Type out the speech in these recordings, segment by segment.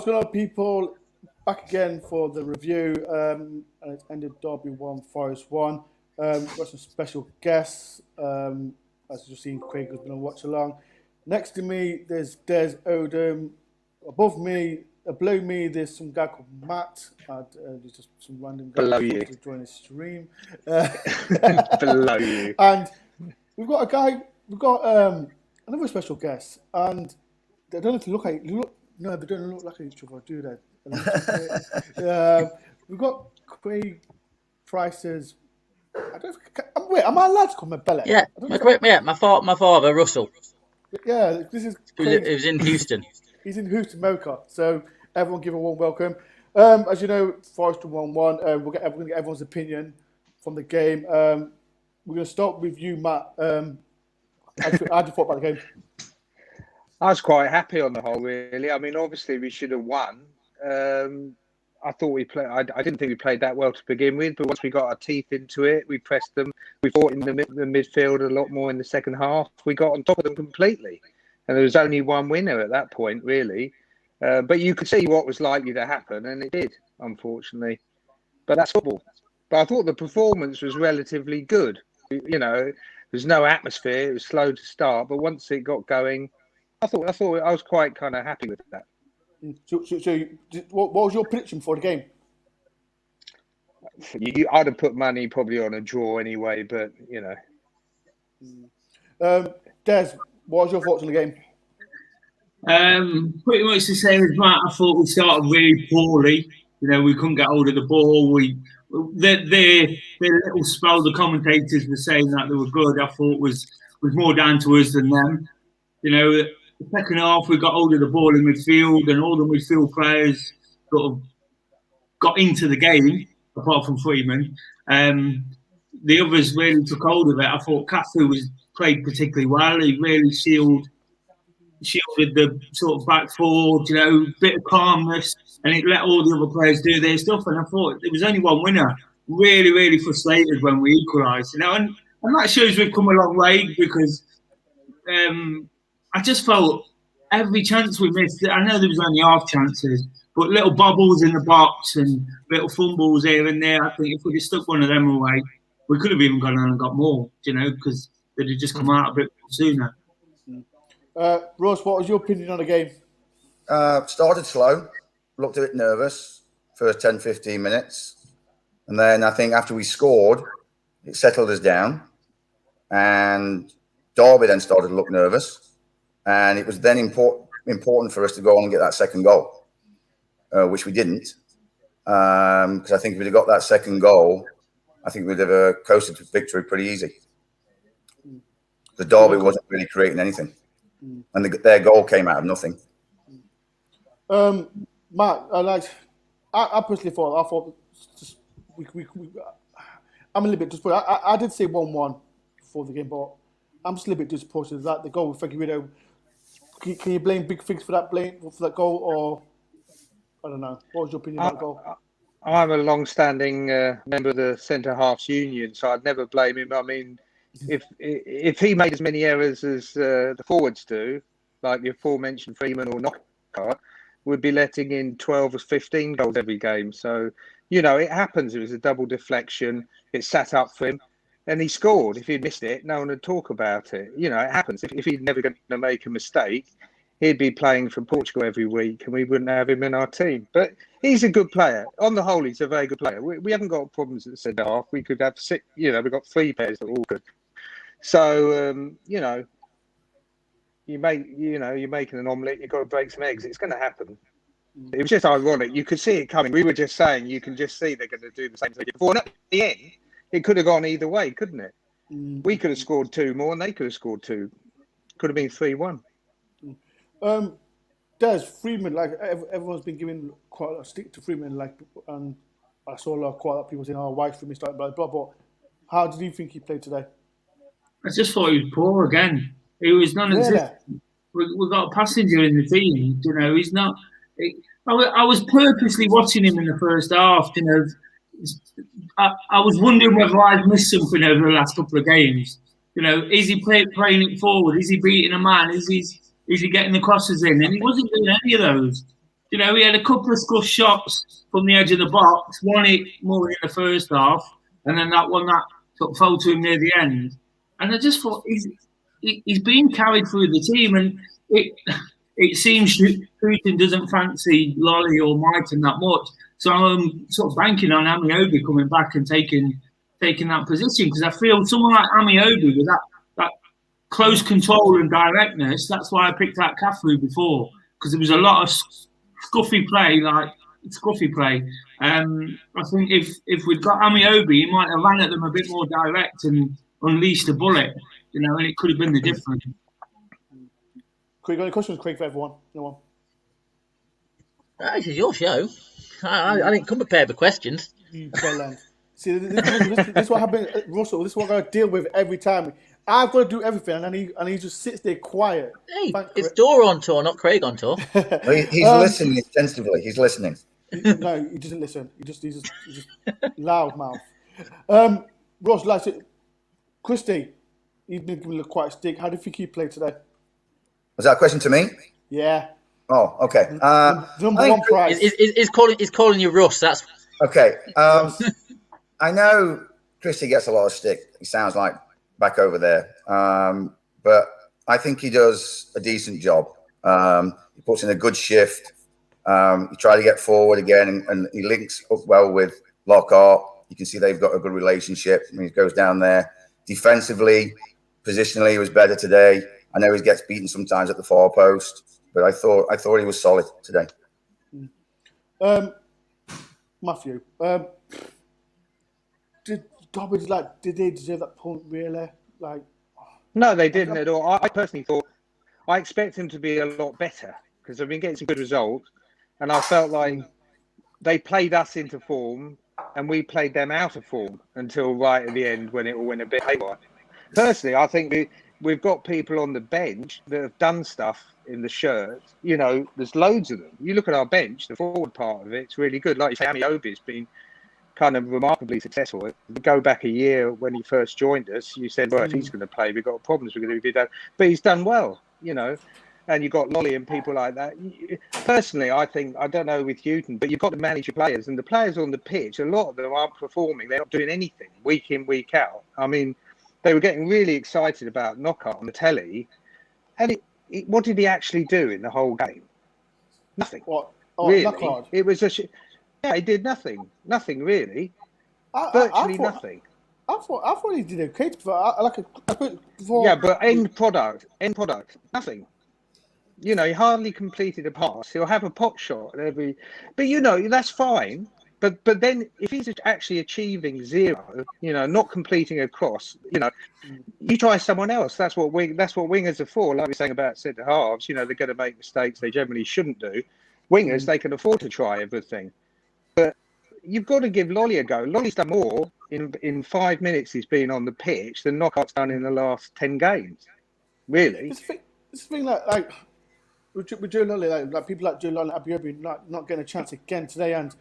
what's going on, people? Back again for the review. And it ended Derby 1, Forest 1. Got some special guests. As you've seen, Craig has been on watch along. Next to me, there's Des Odom. Above me, below me, there's some guy called Matt. There's just some random guy below you to join the stream. Below you. And we've got another special guest. And they don't have to look at you. No, they don't look like each other, do they? We've got Craig Price's. Wait, am I allowed to call him Bellet? Yeah, my father, Russell. Yeah, this is. It was in Houston. He's in Houston, Mocha. So everyone give a warm welcome. As you know, Forest 1-1. We're going to get everyone's opinion from the game. We're going to start with you, Matt. How did you thought about the game? I was quite happy on the whole, really. I mean, obviously we should have won. I thought we played. I didn't think we played that well to begin with, but once we got our teeth into it, we pressed them. We fought in the midfield a lot more in the second half. We got on top of them completely, and there was only one winner at that point, really. But you could see what was likely to happen, and it did, unfortunately. But that's football. But I thought the performance was relatively good. You know, there's no atmosphere. It was slow to start, but once it got going, I thought I was quite kind of happy with that. So what was your prediction for the game? I'd have put money probably on a draw anyway, but you know. Des, what was your thoughts on the game? Pretty much the same as Matt. I thought we started really poorly. You know, we couldn't get hold of the ball. Their little spell, the commentators were saying that they were good. I thought was more down to us than them. You know. The second half, we got hold of the ball in midfield, and all the midfield players sort of got into the game, apart from Freeman. The others really took hold of it. I thought Cafu played particularly well. He really shielded the sort of back forward, you know, bit of calmness, and it let all the other players do their stuff. And I thought there was only one winner. Really, really frustrated when we equalised, you know, and that shows we've come a long way because. I just felt every chance we missed, I know there was only half chances, but little bobbles in the box and little fumbles here and there. I think if we'd have stuck one of them away, we could have even gone on and got more, you know, because they'd have just come out a bit sooner. Ross, what was your opinion on the game? Started slow, looked a bit nervous, first 10, 15 minutes. And then I think after we scored, it settled us down. And Derby then started to look nervous. And it was then important for us to go on and get that second goal, which we didn't. Because I think if we'd have got that second goal, I think we'd have coasted to victory pretty easy. The Derby wasn't really creating anything. And their goal came out of nothing. Matt, I personally thought I'm a little bit disappointed. I did say 1-1 before the game, but I'm just a little bit disappointed that the goal with Figueiredo. Can you blame Big Figs for that goal, or I don't know? What was your opinion on that goal? I'm a long-standing member of the centre halves union, so I'd never blame him. I mean, if he made as many errors as the forwards do, like the aforementioned Freeman or Knockaert, we'd be letting in 12 or 15 goals every game. So you know, it happens. It was a double deflection. It sat up for him. And he scored. If he'd missed it, no one would talk about it. You know, it happens. If he'd never going to make a mistake, he'd be playing for Portugal every week and we wouldn't have him in our team. But he's a good player. On the whole, he's a very good player. We haven't got problems at centre half. We could have six, you know, we've got three pairs that are all good. So, you know, you're making an omelette, you've got to break some eggs. It's going to happen. It was just ironic. You could see it coming. We were just saying, you can just see they're going to do the same thing before. And at the end, it could have gone either way, couldn't it? We could have scored two more and they could have scored two. Could have been 3-1. Des, Freeman, like everyone's been giving quite a lot of stick to Freeman, like, and I saw quite a lot of people saying, "Oh, why Freeman started blah blah blah." How did you think he played today? I just thought he was poor again. He was non-existent. We've got a passenger in the team. You know, he's not. I was purposely watching him in the first half. You know, I was wondering whether I'd missed something over the last couple of games. You know, is he playing it forward? Is he beating a man? Is he getting the crosses in? And he wasn't doing any of those. You know, he had a couple of scuff shots from the edge of the box. One hit more in the first half, and then that one that sort of fell to him near the end. And I just thought he's being carried through the team, and it seems Putin doesn't fancy Lolly or Mighton that much. So I'm sort of banking on Amiobi coming back and taking that position, because I feel someone like Amiobi with that close control and directness. That's why I picked out Cafu before, because there was a lot of scruffy play. I think if we'd got Amiobi, he might have ran at them a bit more direct and unleashed a bullet, you know, and it could have been the difference. Craig, got any questions, Craig, for everyone? No one? This is your show. I didn't come prepared with questions. Well, see, this is what happened, Russell. This is what I got to deal with every time. I've got to do everything, and he just sits there quiet. Hey, it's DoreOnTour, not Craig on tour. He's listening extensively. He's listening. No, he doesn't listen. He's just loud mouth. Ross, like Christy, you've been given quite a stick. How do you think he played today? Was that a question to me? Yeah. Oh, okay. Number one prize. He's calling you Russ. That's okay. I know Christy gets a lot of stick. He sounds like back over there, but I think he does a decent job. He puts in a good shift. He tried to get forward again, and he links up well with Lockhart. You can see they've got a good relationship. I mean, he goes down there defensively, positionally. He was better today. I know he gets beaten sometimes at the far post, but I thought he was solid today. Matthew, did they deserve that point really? No, they didn't at all. I personally thought I expect him to be a lot better, because they've been getting some good results, and I felt like they played us into form and we played them out of form until right at the end when it all went a bit haywire. Personally, I think we've got people on the bench that have done stuff in the shirt. You know, there's loads of them. You look at our bench, the forward part of it's really good. Like you say, Amiobi's been kind of remarkably successful. If you go back a year when he first joined us, you said, well, if he's going to play, we've got problems. We're going to be done. But he's done well, you know. And you've got Lolly and people like that. Personally, I think, I don't know with Houghton, but you've got to manage your players. And the players on the pitch, a lot of them aren't performing. They're not doing anything week in, week out. I mean, they were getting really excited about Knockout on the telly. And what did he actually do in the whole game? Nothing. What? Oh, really? Knockout? It was yeah, he did nothing. Nothing really. Virtually nothing. I thought he did okay. Yeah, but end product, nothing. You know, he hardly completed a pass. He'll have a pot shot at every, but you know that's fine. But then if he's actually achieving zero, you know, not completing a cross, you know, you try someone else. That's what wingers are for. Like we're saying about centre halves, you know, they're going to make mistakes they generally shouldn't do. Wingers, they can afford to try everything. But you've got to give Lolly a go. Lolly's done more in 5 minutes he's been on the pitch than Knockout's done in the last 10 games. Really? This thing like with Joe Lolly, like people like Joe Lolly and Abiobi not getting a chance again today, and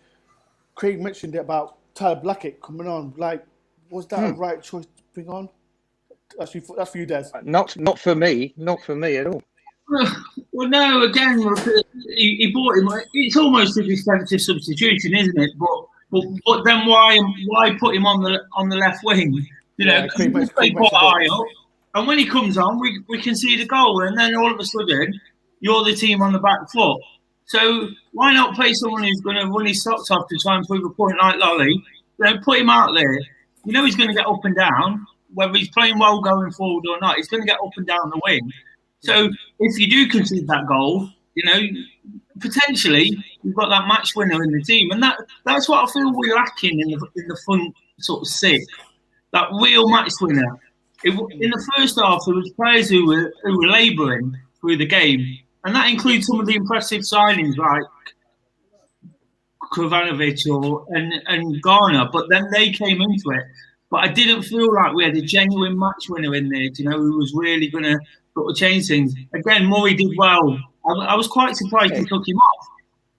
Craig mentioned it about Tyler Blackett coming on. Like, was that a right choice to bring on? That's for you, Des. Not for me. Not for me at all. Well, no. Again, he bought him. It's almost a defensive substitution, isn't it? But then why put him on the left wing? You know, Craig put high up, and when he comes on, we can see the goal, and then all of a sudden, you're the team on the back foot. So why not play someone who's going to run his socks off to try and prove a point like Lolly? Then put him out there. You know he's going to get up and down, whether he's playing well going forward or not. He's going to get up and down the wing. So if you do concede that goal, you know, potentially you've got that match winner in the team, and that's what I feel we're lacking in the front sort of six. That real match winner. In the first half, there was players who were labouring through the game. And that includes some of the impressive signings like Krovanovic and Garner, but then they came into it. But I didn't feel like we had a genuine match winner in there, you know, who was really going to sort of change things. Again, Murray did well. I was quite surprised he took him off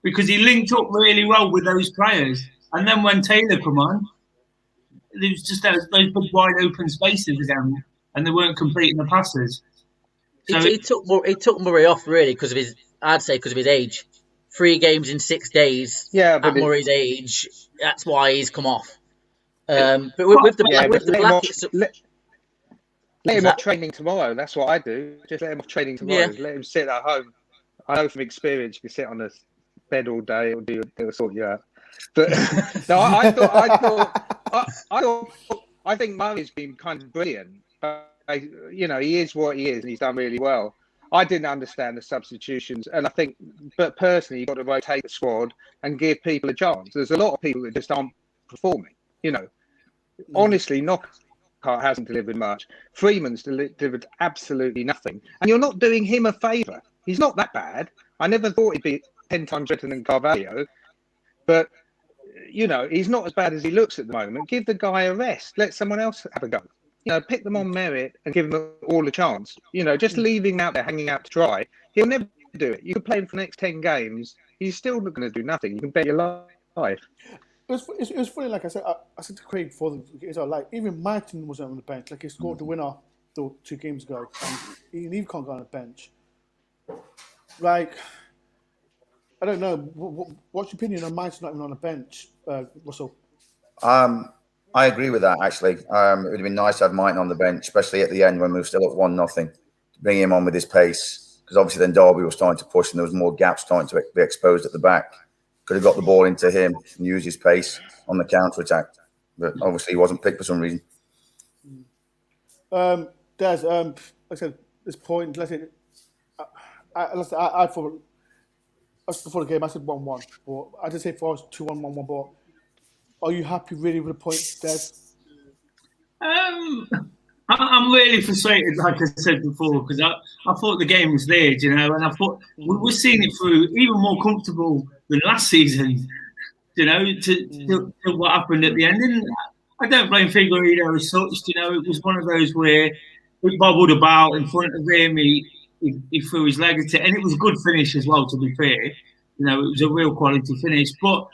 because he linked up really well with those players. And then when Taylor come on, there was just those big wide open spaces again, and they weren't completing the passes. So he took Murray off really because of his age. 3 games in 6 days but at Murray's age. That's why he's come off. But with the Black, let him off training tomorrow. That's what I do. Just let him off training tomorrow. Let him sit at home. I know from experience, you can sit on a bed all day. It'll sort you out. But no, I think Murray's been kind of brilliant. But, he is what he is, and he's done really well. I didn't understand the substitutions, and I think, but personally, you've got to rotate the squad and give people a chance. There's a lot of people that just aren't performing. Honestly, Knockout hasn't delivered much. Freeman's delivered absolutely nothing, and you're not doing him a favour. He's not that bad. I never thought he'd be 10 times better than Carvalho, but he's not as bad as he looks at the moment. Give the guy a rest. Let someone else have a go. Pick them on merit and give them all a chance. Just leaving him out there hanging out to dry, he'll never do it. You could play him for the next 10 games. He's still not going to do nothing. You can bet your life. It was funny, like I said to Craig before, even Martin wasn't on the bench. Like, he scored the winner 2 games ago, and he can't go on the bench. Like, I don't know. What's your opinion on Martin not even on the bench, Russell? I agree with that, actually. It would have been nice to have Martin on the bench, especially at the end when we were still at 1-0. Bring him on with his pace, because obviously then Derby was starting to push and there was more gaps starting to be exposed at the back. Could have got the ball into him and used his pace on the counter-attack. But obviously he wasn't picked for some reason. Des, like I said, this point, I thought, before the game, I said 1-1. But I did say for us 2-1, 1-1. But are you happy really with the points, Des? I'm really frustrated, like I said before, because I thought the game was there, and I thought we're seeing it through even more comfortable than last season, to what happened at the end. And I don't blame Figueiredo as such, it was one of those where it bobbled about in front of him, he threw his leg at it, and it was a good finish as well, to be fair. It was a real quality finish. But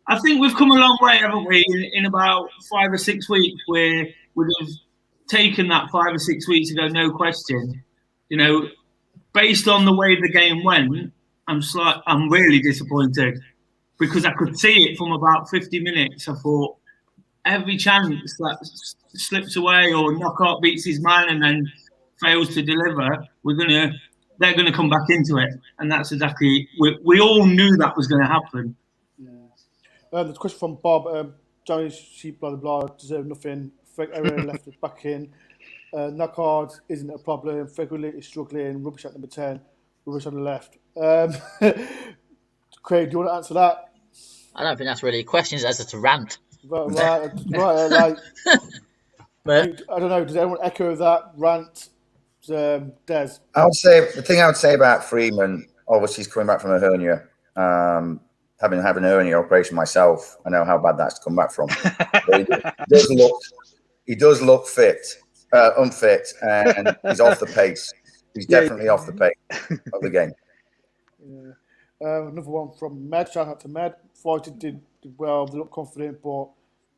I think we've come a long way, haven't we, in about 5 or 6 weeks, where we'd have taken that 5 or 6 weeks ago, no question. Based on the way the game went, I'm really disappointed, because I could see it from about 50 minutes. I thought every chance that slips away or Knockout beats his man and then fails to deliver, they're gonna come back into it, and that's exactly we all knew that was going to happen. There's a question from Bob. Johnny Sheep, blah blah blah, deserve nothing. Frank Aaron left it back in. Knockout isn't a problem. Figueiredo is struggling. Rubbish at number 10. Rubbish on the left. Craig, do you want to answer that? I don't think that's really a question. It's just a rant. Right. Like, But I don't know. Does anyone echo that rant? Des? I would say the thing I would say about Freeman, obviously he's coming back from a hernia. Having an hernia operation myself, I know how bad that's to come back from. He does look unfit, and he's off the pace. He's definitely off the pace of the game. Yeah. Another one from Med. Shout out to Med. Thought he did well. They look confident, but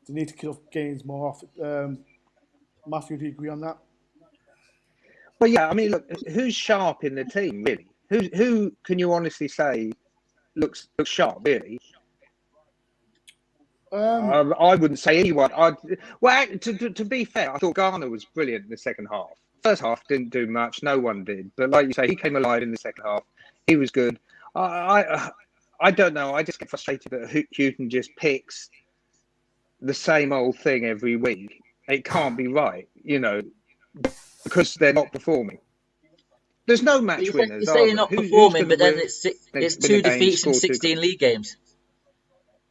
they need to kill off gains more often. Matthew, do you agree on that? Well, yeah. I mean, look, who's sharp in the team, really? Who can you honestly say looks sharp, really? I wouldn't say anyone. To be fair, I thought Garner was brilliant in the second half. First half didn't do much. No one did. But like you say, he came alive in the second half. He was good. I don't know. I just get frustrated that Houghton just picks the same old thing every week. It can't be right, because they're not performing. There's no match winners. You say you're not performing, but then it's 2 defeats in 16 league games.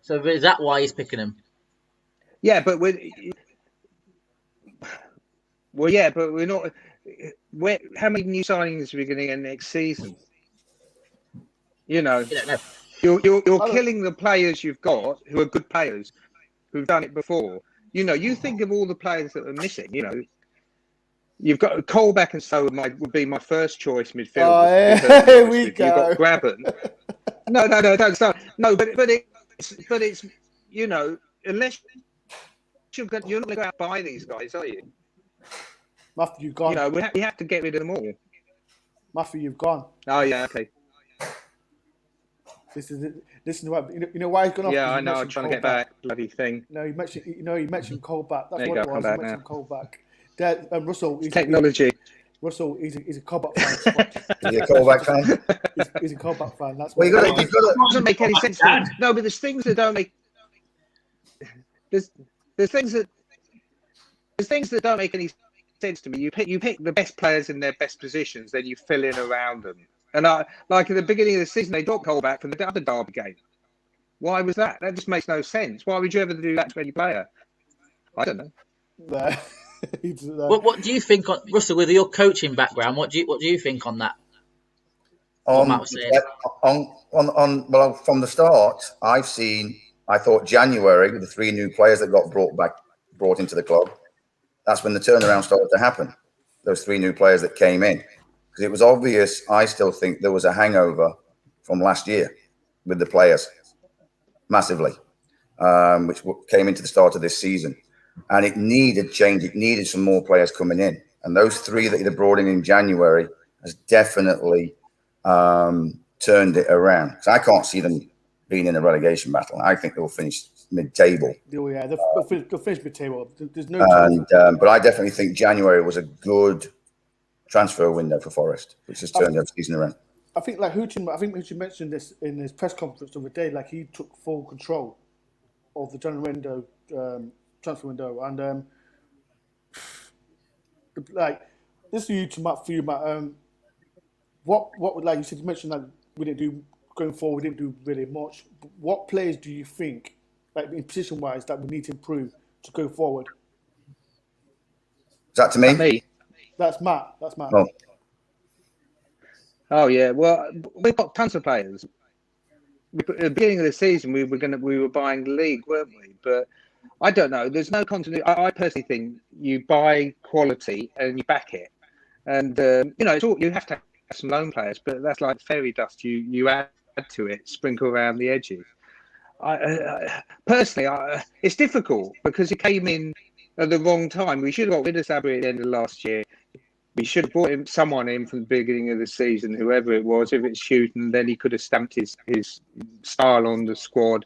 So is that why he's picking them? Yeah, but we're not. How many new signings are we going to get next season? You don't know. You're killing the players you've got, who are good players, who've done it before. You think of all the players that are missing. You've got Colback and so would be my first choice midfield. Here we go. You've got Graben. No, don't start. No, but it's unless you're not going to go out and buy these guys, are you? Matthew, you've gone. We have to get rid of them all. Matthew, you've gone. Oh yeah, okay. This is what you know why he's gone off. Yeah, I know. I'm trying to get back. Bloody thing. No, he mentioned Colback. That's there what it was. He mentioned Colback. Russell. Technology. Russell, he's a Colback fan. Is he a Colback fan? He's a Colback fan. That's well, what you've got to. Doesn't make any sense. No, but there's things that don't make. There's things that don't make any sense to me. You pick the best players in their best positions, then you fill in around them. And like at the beginning of the season, they dropped Colback from the other derby game. Why was that? That just makes no sense. Why would you ever do that to any player? I don't know. What do you think, Russell? With your coaching background, what do you think on that? Well, from the start, I thought January with the 3 new players that got brought into the club. That's when the turnaround started to happen. Those 3 new players that came in, because it was obvious. I still think there was a hangover from last year with the players, massively, which came into the start of this season, and it needed change. It needed some more players coming in, and those 3 that they brought in January has definitely turned it around. Because I can't see them being in a relegation battle. I think they'll finish mid-table. Oh yeah, they'll finish mid-table. There's no. But I definitely think January was a good transfer window for Forest, which has turned the season around. I think Hoochie mentioned this in his press conference the other day. Like, he took full control of the January window, transfer window, and like, this is for you, Matt. What like you said, you mentioned that we didn't do going forward. We didn't do really much. What players do you think, like in position wise, that we need to improve to go forward? Is that to me? That's Matt. Oh yeah. Well, we've got tons of players. At the beginning of the season, we were buying the league, weren't we? But I don't know. There's no continuity. I personally think you buy quality and you back it, and it's all, you have to have some loan players, but that's like fairy dust. You add to it, sprinkle around the edges. Personally, it's difficult because it came in at the wrong time. We should have got rid of Sabri at the end of last year. We should have brought someone in from the beginning of the season, whoever it was. If it's Houghton, then he could have stamped his style on the squad.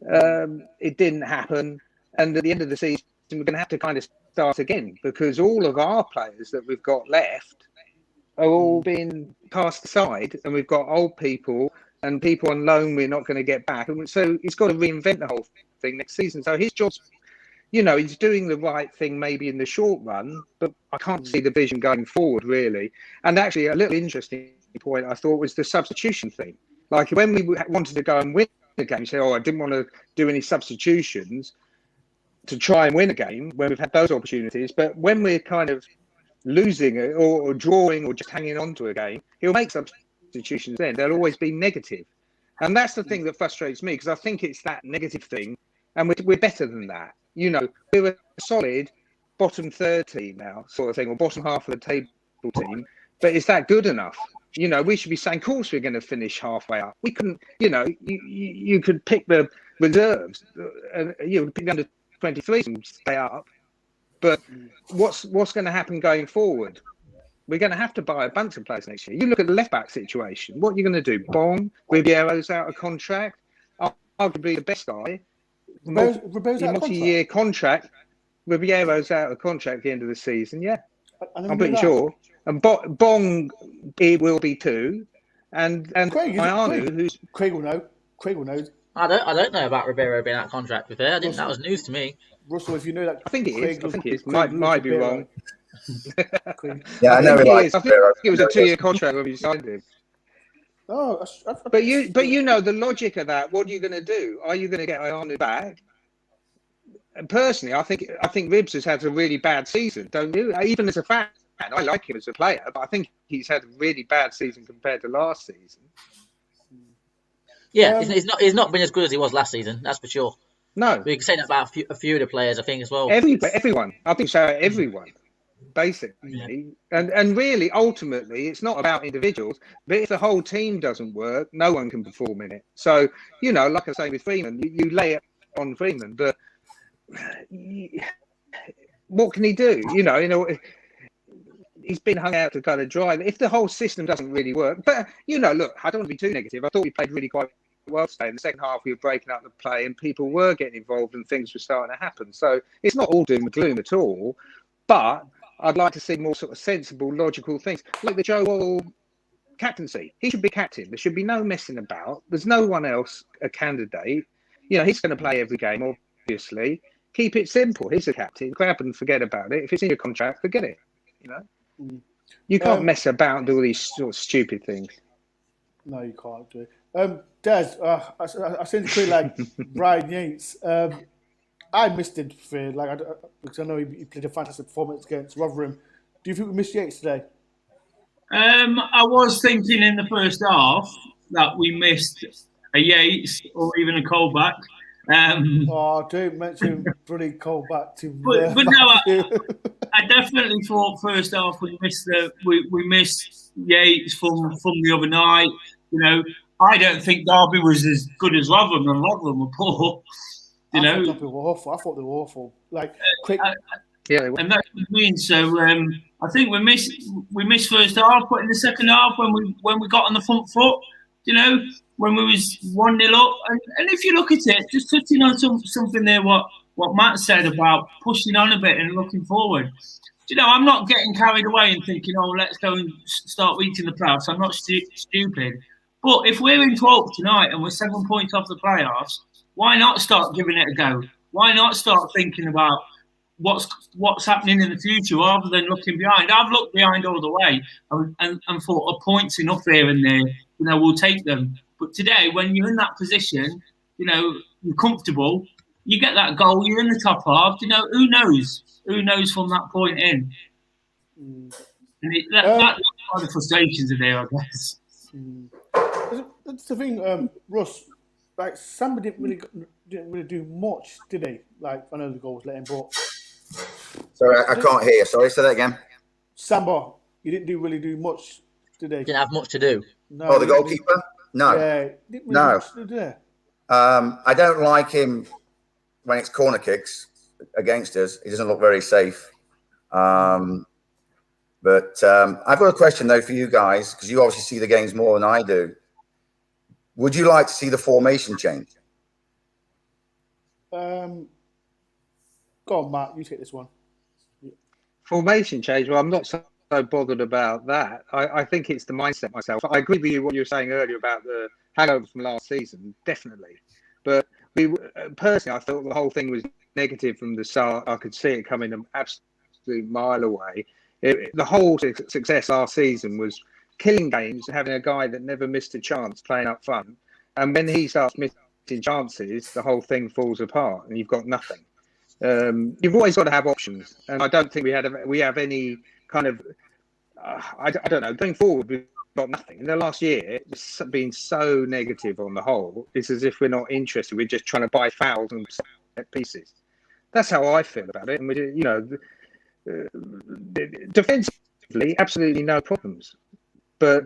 It didn't happen. And at the end of the season, we're going to have to kind of start again, because all of our players that we've got left are all being cast aside, and we've got old people and people on loan we're not going to get back. And so he's got to reinvent the whole thing next season. So his job's, he's doing the right thing maybe in the short run, but I can't see the vision going forward, really. And actually, a little interesting point I thought was the substitution thing. Like, when we wanted to go and win the game, you say, I didn't want to do any substitutions to try and win a game when we've had those opportunities. But when we're kind of losing it or drawing or just hanging on to a game, he'll make substitutions then. They'll always be negative. And that's the thing that frustrates me, because I think it's that negative thing, and we're better than that. We're a solid bottom third team now, sort of thing, or bottom half of the table team. But is that good enough? We should be saying, of course, we're going to finish halfway up. We couldn't, you could pick the reserves, and pick under 23s and stay up. But what's going to happen going forward? We're going to have to buy a bunch of players next year. You look at the left back situation. What are you going to do? Bong, Ribeiro's out of contract, arguably the best guy. Multi-year contract. Ribeiro's out of contract at the end of the season. Yeah, I'm pretty sure. And Bong, it will be too. And Ayanu, who's Craig will know. I don't know about Ribeiro being out of contract with her. That was news to me. Russell, if you know that, I think it is. Might be wrong. Yeah, I know I think it was a 2-year contract when we signed him. Oh, but the logic of that. What are you going to do? Are you going to get Ayanu back? And personally, I think Ribs has had a really bad season. Don't you? Even as a fan, I like him as a player, but I think he's had a really bad season compared to last season. Yeah, he's not been as good as he was last season. That's for sure. No, we can say that about a few of the players, I think, as well. Everyone. I think so. Everyone. Basically, yeah. And really, ultimately, it's not about individuals, but if the whole team doesn't work, no one can perform in it. So, like I say with Freeman, you lay it on Freeman, but what can he do? He's been hung out to kind of dry. If the whole system doesn't really work, but look, I don't want to be too negative. I thought we played really quite well today. In the second half, we were breaking up the play and people were getting involved and things were starting to happen. So it's not all doom and gloom at all, but I'd like to see more sort of sensible, logical things. Like the Joe Wall captaincy. He should be captain. There should be no messing about. There's no one else a candidate. You know, he's going to play every game, obviously. Keep it simple. He's a captain. Grab and forget about it. If it's in your contract, forget it. You know, you can't mess about and do all these sort of stupid things. No, you can't do it. Des, I seem to feel like Brian Yates. I missed it for because I know he played a fantastic performance against Rotherham. Do you think we missed Yates today? I was thinking in the first half that we missed a Yates or even a Colback. Don't mention bloody Colback to me. But no, I definitely thought first half we missed Yates from the other night. You know, I don't think Derby was as good as Rotherham, and Rotherham were poor. I thought they were awful. I thought they were awful. Like quick. And that's what I mean. So I think we missed first half, but in the second half when we got on the front foot, you know, when we was 1-0 up, and if you look at it, just touching on something there, what Matt said about pushing on a bit and looking forward. You know, I'm not getting carried away and thinking, oh, let's go and start reaching the playoffs. I'm not stupid. But if we're in 12th tonight and we're 7 points off the playoffs, why not start giving it a go? Why not start thinking about what's happening in the future rather than looking behind? I've looked behind all the way and thought a point's enough here and there. You know, we'll take them. But today, when you're in that position, you know, you're comfortable, you get that goal, you're in the top half, you know, who knows? Who knows from that point in? And that's why the frustrations are there, I guess. That's the thing, Russ. Like, Samba didn't really do much, did he? Like, I know the goal was let in, but... Sorry, I can't hear you. Sorry, say that again. Samba, he didn't really do much, did he? Didn't have much to do. No, the goalkeeper? No. Yeah, didn't really No. much to do there. I don't like him when it's corner kicks against us. He doesn't look very safe. But I've got a question, though, for you guys, because you obviously see the games more than I do. Would you like to see the formation change? Go on, Matt. You take this one. Formation change. Well, I'm not so bothered about that. I think it's the mindset myself. I agree with you what you were saying earlier about the hangover from last season, definitely. But personally, I thought the whole thing was negative from the start. I could see it coming an absolute mile away. The whole success last season was killing games and having a guy that never missed a chance playing up front. And when he starts missing chances, the whole thing falls apart and you've got nothing. You've always got to have options. And I don't think we have any kind of, I don't know, going forward, we've got nothing. In the last year, it's been so negative on the whole. It's as if we're not interested. We're just trying to buy fouls and set pieces. That's how I feel about it. And, you know, defensively, absolutely no problems. But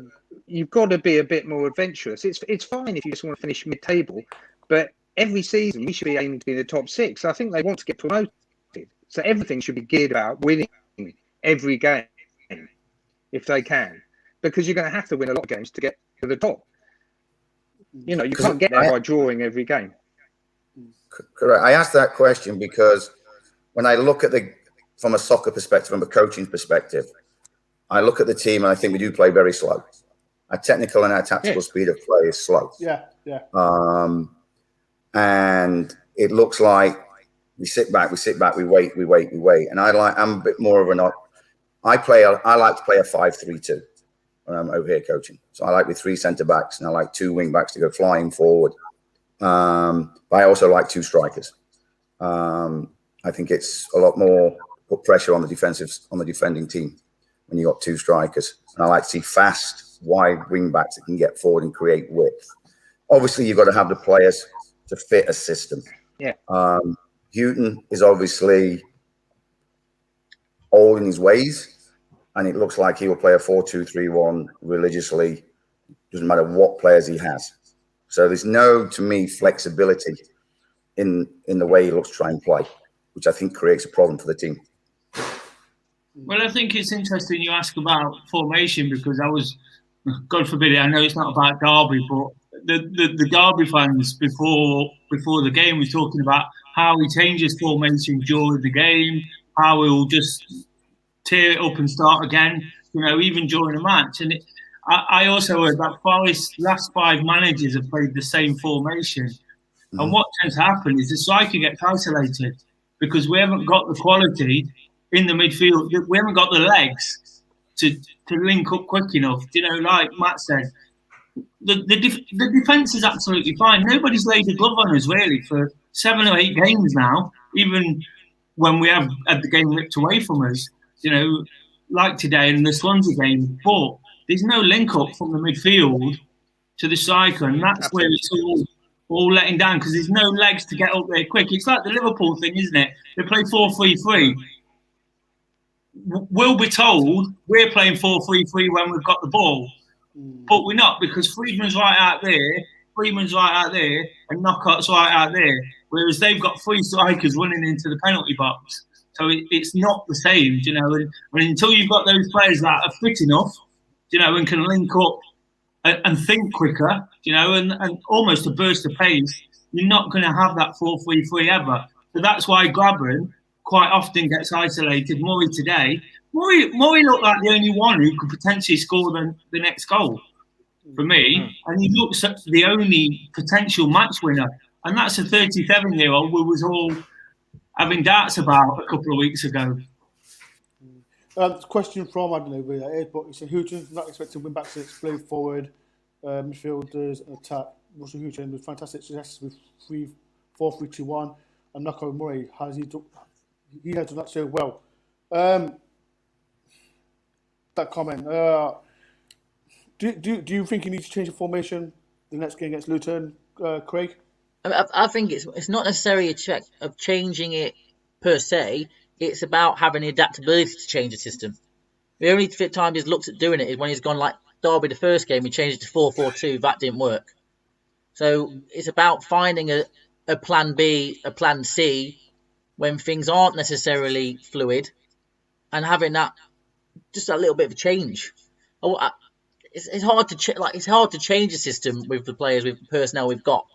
you've got to be a bit more adventurous. It's fine if you just want to finish mid-table, but every season we should be aiming to be in the top 6. I think they want to get promoted. So everything should be geared about winning every game if they can, because you're going to have to win a lot of games to get to the top. You know, you can't get there by drawing every game. Correct. I asked that question because when I look at from a soccer perspective, from a coaching perspective, I look at the team and I think we do play very slow. Our technical and our tactical speed of play is slow. Yeah. And it looks like we sit back, we wait. And I'm a bit more of I like to play a 5-3-2 when I'm over here coaching. So I like with 3 centre backs and I like 2 wing backs to go flying forward. But I also like 2 strikers. I think it's a lot more put pressure on the defending team when you got 2 strikers. And I like to see fast, wide wing backs that can get forward and create width. Obviously, you've got to have the players to fit a system. Yeah. Houghton is obviously old in his ways, and it looks like he will play a 4-2-3-1 religiously. Doesn't matter what players he has. So there's no, to me, flexibility in the way he looks to try and play, which I think creates a problem for the team. Well, I think it's interesting you ask about formation because God forbid it, I know it's not about Derby, but the Derby fans before the game were talking about how he changes formation during the game, how he'll just tear it up and start again, even during a match. And I also heard that Forest's last 5 managers have played the same formation. Mm-hmm. And what tends to happen is the striker gets isolated because we haven't got the quality in the midfield. We haven't got the legs to link up quick enough. Like Matt said, the defence is absolutely fine. Nobody's laid a glove on us really for 7 or 8 games now, even when we have had the game ripped away from us, like today in the Swansea game. But there's no link up from the midfield to the striker, and that's where it's all letting down because there's no legs to get up there quick. It's like the Liverpool thing, isn't it? They play 4-3-3. We'll be told we're playing 4-3-3 when we've got the ball, but we're not because Friedman's right out there, and Knockout's right out there, whereas they've got 3 strikers running into the penalty box. So it's not the same, and until you've got those players that are fit enough, and can link up and think quicker, and almost a burst of pace, you're not going to have that 4-3-3 ever. So that's why Grabban quite often gets isolated. Murray today, Murray looked like the only one who could potentially score the next goal for me, and he looks like the only potential match winner, and that's a 37-year-old we was all having doubts about a couple of weeks ago. Question from, I don't know where that is, but it's a Houghton, not expecting win back to explode forward, midfielders, and attack. Russell Houghton with fantastic success with 4-3-2-1, and Knockout Murray has he has done that so well. That comment. Do you think you need to change the formation the next game against Luton, Craig? I think it's not necessarily a check of changing it per se. It's about having the adaptability to change the system. The only time he's looked at doing it is when he's gone like Derby the first game, he changed it to 4-4-2. That didn't work. So it's about finding a plan B, a plan C when things aren't necessarily fluid, and having that just a little bit of a change. It's hard to change the system with the players, with the personnel we've got,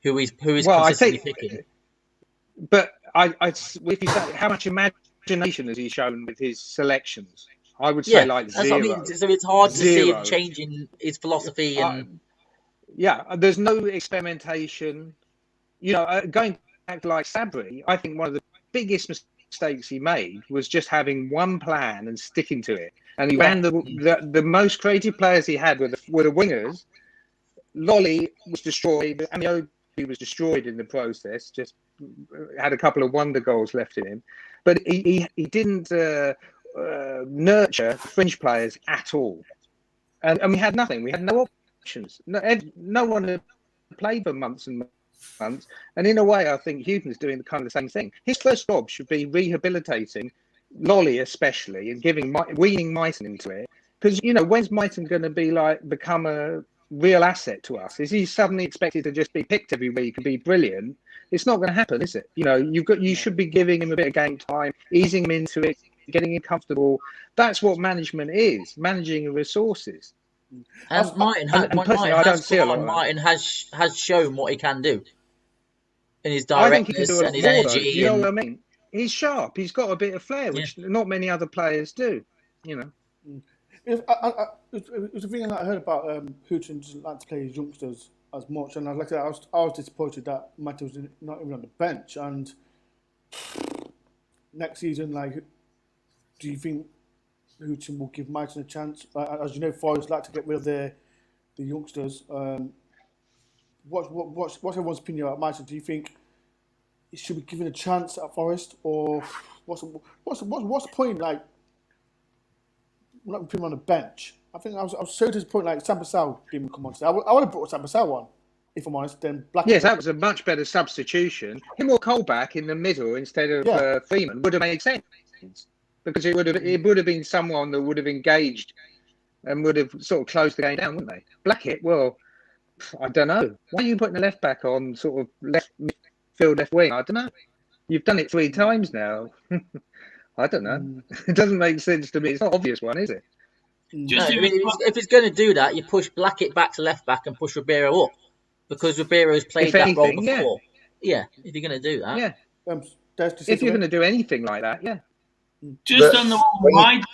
who is consistently picking. But if you say how much imagination has he shown with his selections? I would say like zero. That's what I mean. So it's hard to see him changing his philosophy there's no experimentation. Going back to like Sabri, I think one of the biggest mistakes he made was just having one plan and sticking to it. And he ran the most creative players he had were the wingers. Lolly was destroyed. Amiobi was destroyed in the process. Just had a couple of wonder goals left in him, but he didn't nurture fringe players at all. And we had nothing. We had no options. No one had played for months and months. And in a way, I think Houghton's doing the kind of the same thing. His first job should be rehabilitating Lolly, especially, and weaning Myton into it. Because when's Myton going to become a real asset to us? Is he suddenly expected to just be picked every week and be brilliant? It's not going to happen, is it? You should be giving him a bit of game time, easing him into it, getting him comfortable. That's what management is, managing resources. And Myton has shown what he can do in his directness and his energy. You know what I mean? He's sharp. He's got a bit of flair, which not many other players do. It was a thing that I heard about Houghton doesn't like to play his youngsters as much, and I was disappointed that Matt was not even on the bench. And next season, do you think Houghton will give Myton a chance? As you know, Forest like to get rid of the youngsters. What's everyone's opinion about Myton? Do you think he should be given a chance at Forest, or what's the point? Not putting him on the bench. I think I was so disappointed. Sam Bissau didn't come on today. I would have brought Sam Bissau on, if I'm honest. Then Yes, that was a much better substitution. Him or Colback in the middle instead of Freeman would have made sense, because it would have been someone that would have engaged and would have sort of closed the game down, wouldn't they? Blackett, well, I don't know. Why are you putting the left back on sort of left midfield, left wing? I don't know. You've done it 3 times now. I don't know. It doesn't make sense to me. It's not an obvious one, is it? No, if it's going to do that, you push Blackett back to left back and push Ribeiro up. because Ribeiro's played If that anything, role before. Yeah, if you're going to do that. Yeah. If you're going to do anything like that, yeah. Just on the one with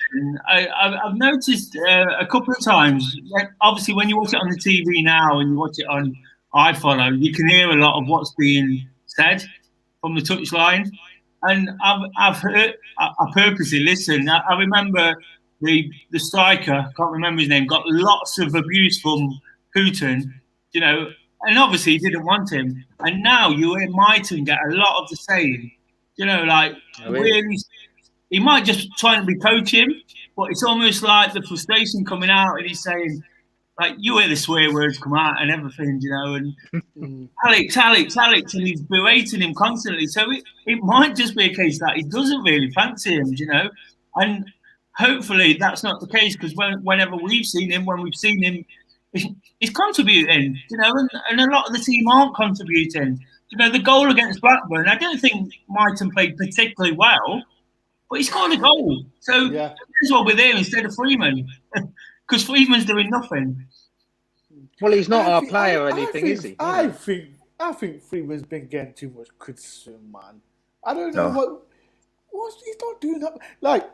I've noticed a couple of times, obviously when you watch it on the TV now and you watch it on iFollow, you can hear a lot of what's being said from the touchline. And I've heard, I purposely listened. I remember the striker, I can't remember his name, got lots of abuse from Putin, you know, and obviously he didn't want him. And now you hear Mighton get a lot of the same, you know, like really. He might just try and coach him, but it's almost like the frustration coming out, and he's saying, like, you hear the swear words come out and everything, you know, and Alex, and he's berating him constantly. So it might just be a case that he doesn't really fancy him, you know, and hopefully that's not the case, because whenever we've seen him, he's contributing, you know, and a lot of the team aren't contributing. You know, the goal against Blackburn, I don't think Mighton played particularly well, but he scored a goal. So he might as well be there instead of Freeman, because Freeman's doing nothing. Well, he's not our player or anything, is he? I think Freeman's been getting too much criticism, man. I don't know what he's not doing that. Like,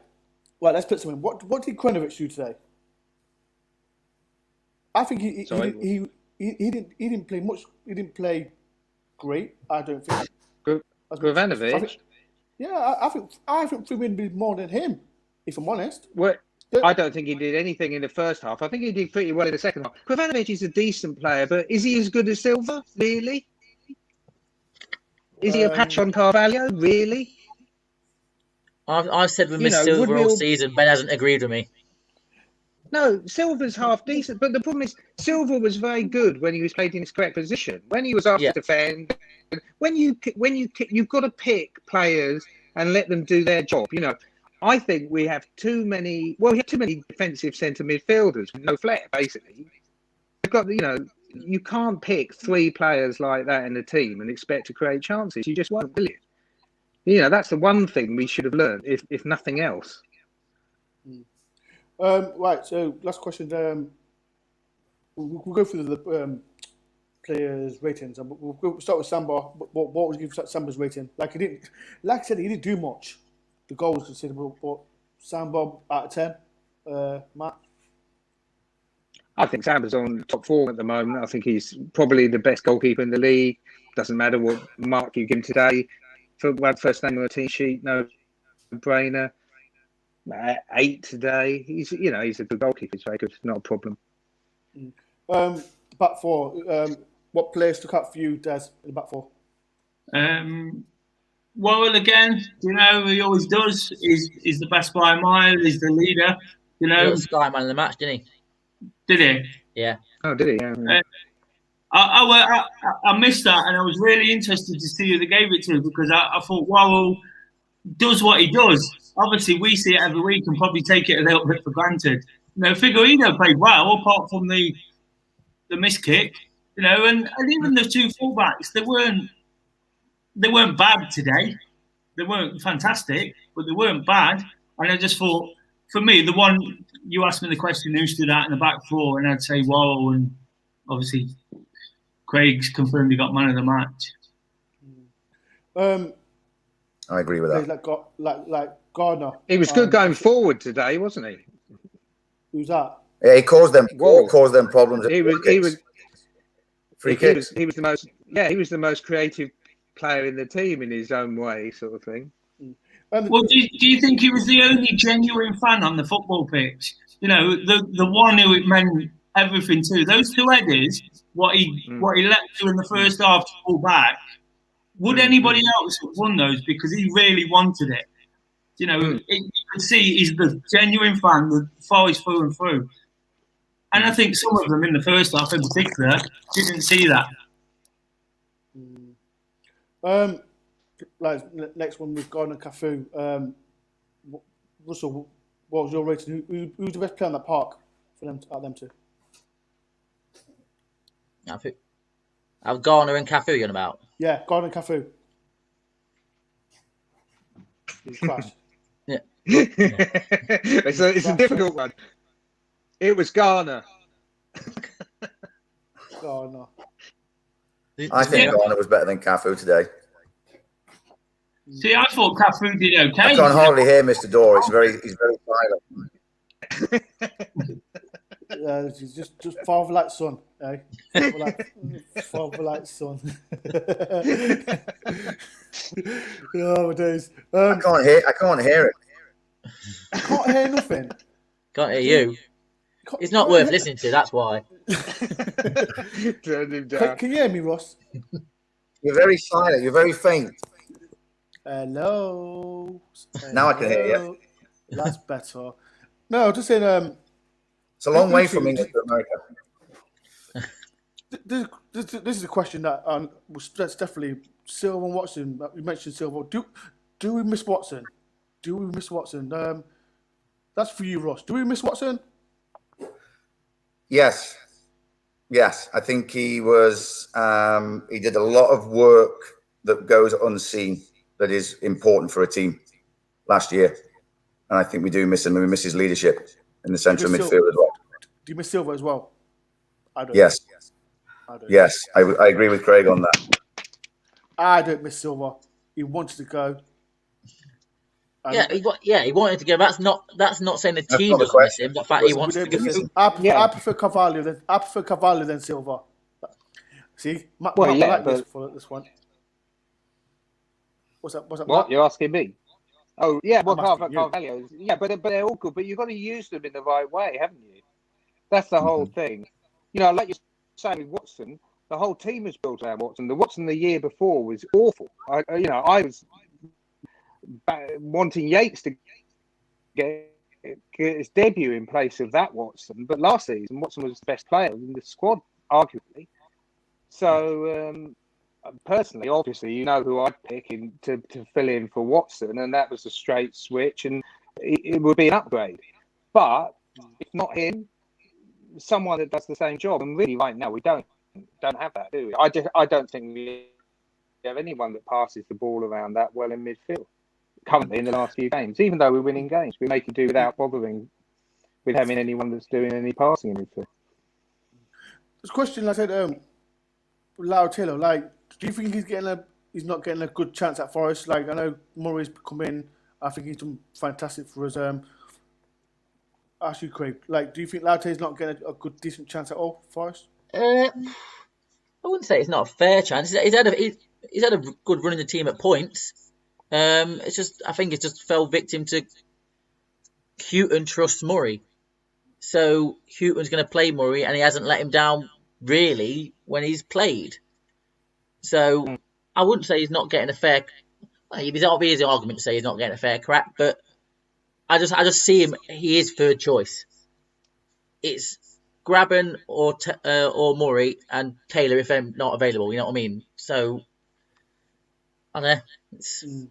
well, let's put something. What did Krenovic do today? I think he didn't play much. He didn't play great. I don't think. Gravanovic. Yeah, I think Freeman did more than him, if I'm honest. Well, I don't think he did anything in the first half. I think he did pretty well in the second half. Gravanovic is a decent player, but is he as good as Silva? Really? Is he a patch on Carvalho? Really? I've said we missed Silva all season. Ben hasn't agreed with me. No, Silva's half decent, but the problem is Silva was very good when he was played in his correct position. When he was asked to defend, when you've got to pick players and let them do their job. You know, I think we have too many. Well, we have too many defensive centre midfielders with no flair. Basically, we've got, you know, you can't pick three players like that in the team and expect to create chances. You just won't, will you? You know, that's the one thing we should have learned, if nothing else. Right, so last question. We'll go through the players' ratings. We'll start with Samba. What would you give Samba's rating? Like I said, he didn't do much. The goal was considerable, but Samba out of 10. Matt? I think Samba's on top form at the moment. I think he's probably the best goalkeeper in the league. Doesn't matter what mark you give him today. First name on a team sheet, no brainer. 8 today. He's a good goalkeeper. It's very good. Not a problem. Back four. What players stuck out for you, Des, in the back four? Well, again, you know, he always does. He's the best by a mile. He's the leader. You know, he got Sky Man of the match, didn't he? Did he? Yeah. Oh, did he? Yeah. I missed that, and I was really interested to see who they gave it to, because I thought, wow, does what he does. Obviously, we see it every week and probably take it a little bit for granted. You know, Figueiredo played well, apart from the missed kick. You know, and even the two fullbacks, they weren't bad today. They weren't fantastic, but they weren't bad. And I just thought, for me, the one you asked me the question, who stood out in the back four, and I'd say Worrell, and obviously Craig's confirmed he got man of the match. I agree with that. Like Gardner. He was good going forward today, wasn't he? Who's that? Yeah, he caused them problems. He was the most creative player in the team in his own way, sort of thing. Well, do you think he was the only genuine fan on the football pitch? You know, the one who it meant everything to. Those two headers, what he let do in the first half to pull back. Would anybody else have won those, because he really wanted it? You know, you could see he's the genuine fan, the Forest through and through. And I think some of them in the first half in particular didn't see that. Next one we've got Cafu. Russell, what was your rating? Who's the best player on that park for them? Out of them two? Garner and Cafu you're on about? Yeah, Garner and Cafu. He's crashed. Yeah. It's a difficult one. It was Garner. Garner. I think Garner was better than Cafu today. See, I thought Cafu did okay. I can't hardly hear Mr. Dore. He's very silent. He's just father like son, eh? Father like son. Oh my days! I can't hear it. I can't hear nothing. Can't hear you. It's not worth listening to. That's why. Turn him down. Can you hear me, Ross? You're very silent. You're very faint. Hello. Now I can hear you. That's better. No, just saying. It's a long way from England to America. This is a question that that's definitely Silva and Watson. You mentioned Silva. Do we miss Watson? Do we miss Watson? That's for you, Ross. Do we miss Watson? Yes. I think he was. He did a lot of work that goes unseen, that is important for a team last year, and I think we do miss him. And we miss his leadership in the central midfield as well. Do you miss Silva as well? I don't. Yes. I don't. Yes, I agree with Craig on that. I don't miss Silva. He wanted to go. He wanted to go. That's not saying the team doesn't miss him. The fact he wants to go. I prefer Carvalho than Silva. See, Matt like this for this one. What's that? What? Matt? You're asking me? Oh yeah, well, Carvalho. Yeah, but they're all good. But you've got to use them in the right way, haven't you? That's the whole thing. You know, like you're saying with Watson, the whole team was built around Watson. The Watson the year before was awful. I was wanting Yates to get his debut in place of that Watson, but last season Watson was the best player in the squad, arguably. So personally, obviously, you know who I'd pick to fill in for Watson, and that was a straight switch, and it would be an upgrade. But if not him, someone that does the same job. And really, right now, we don't have that, do we? I don't think we have anyone that passes the ball around that well in midfield currently in the last few games. Even though we're winning games, we make it do without bothering with having anyone that's doing any passing in midfield. This question, I said, Lau Taylor, like, do you think he's not getting a good chance at Forest? Like, I know Murray's come in. I think he's done fantastic for us. Ask you, Craig. Like, do you think Lau Taylor's not getting a good, decent chance at all, Forest? I wouldn't say it's not a fair chance. He's had a good run in the team at points. It's just, I think it's just fell victim to Houghton trusts Murray. So Houghton's going to play Murray, and he hasn't let him down really when he's played. So I wouldn't say he's not getting a fair. There's obviously an argument to say he's not getting a fair crack, but I just see him. He is third choice. It's Graben or Murray and Taylor if they're not available. You know what I mean? So I don't know.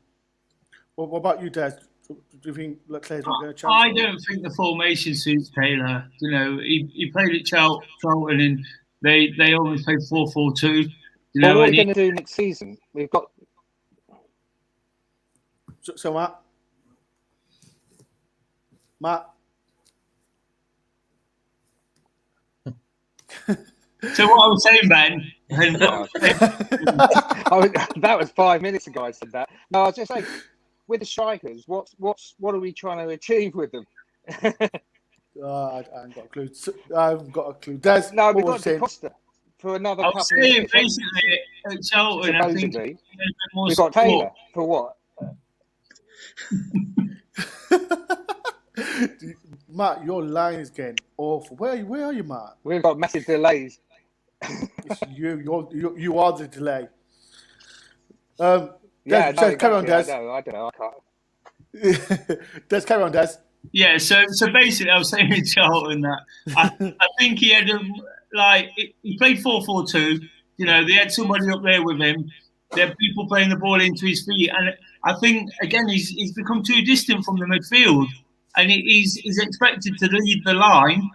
Well, what about you, Des? Do you think Taylor's not going to chance? I don't think the formation suits Taylor. You know, he played at Charlton, and they always played 4-4-2. You know, what are we going to do next season? We've got. So Matt. So what I was saying, Ben. That was 5 minutes ago. I said that. No, I was just saying, with the strikers, what are we trying to achieve with them? I haven't got a clue. I haven't got a clue. Des, no, we've got Costa for another couple of years. Basically, at Charlton, I think we've got Taylor for what? Matt, your line is getting awful. Where are you, Matt? We've got massive delays. It's you are the delay. Carry on, Des. I don't know. I can't. Des, carry on, Des. Yeah, so basically, I was saying to Charlton that I think he had he played 4-4-2. You know, they had somebody up there with him. They had people playing the ball into his feet, and I think again he's become too distant from the midfield, and he's expected to lead the line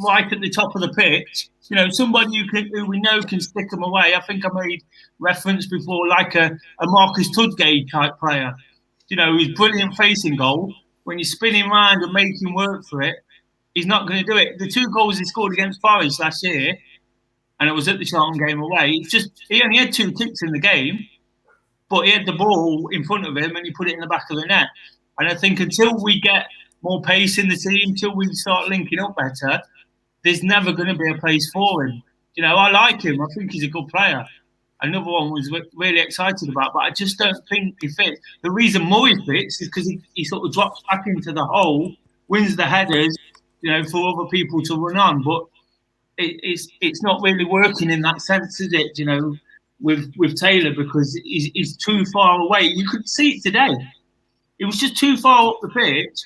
right at the top of the pitch. You know, somebody who we know can stick them away. I think I made reference before, like a Marcus Tudgate type player. You know, who's brilliant facing goal. When you spin him round and make him work for it, he's not going to do it. The 2 goals he scored against Forest last year, and it was at the Charlton game away. It's just he only had 2 kicks in the game, but he had the ball in front of him and he put it in the back of the net. And I think until we get more pace in the team, until we start linking up better, there's never going to be a place for him. You know, I like him. I think he's a good player. Another one was really excited about, but I just don't think he fits. The reason Murray fits is because he sort of drops back into the hole, wins the headers, you know, for other people to run on. But it's not really working in that sense, is it? You know, with Taylor, because he's too far away. You could see it today. It was just too far up the pitch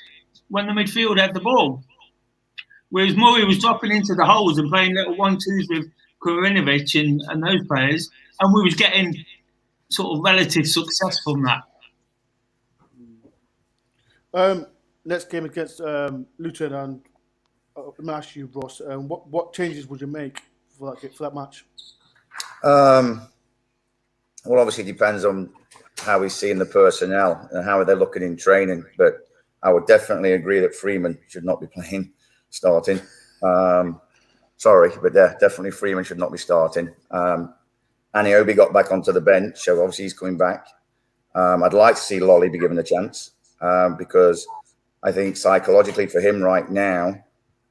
when the midfield had the ball. Whereas Murray was dropping into the holes and playing little 1-2s with Korinovic and those players, and we was getting sort of relative success from that. Next game against Luton, and let me ask you, Ross, what changes would you make for that match? Well, obviously it depends on how he's seeing the personnel and how they're looking in training, but I would definitely agree that Freeman should not be starting. Sorry, but definitely Freeman should not be starting. Aniobi got back onto the bench, so obviously he's coming back. I'd like to see Lolly be given a chance because I think psychologically for him right now,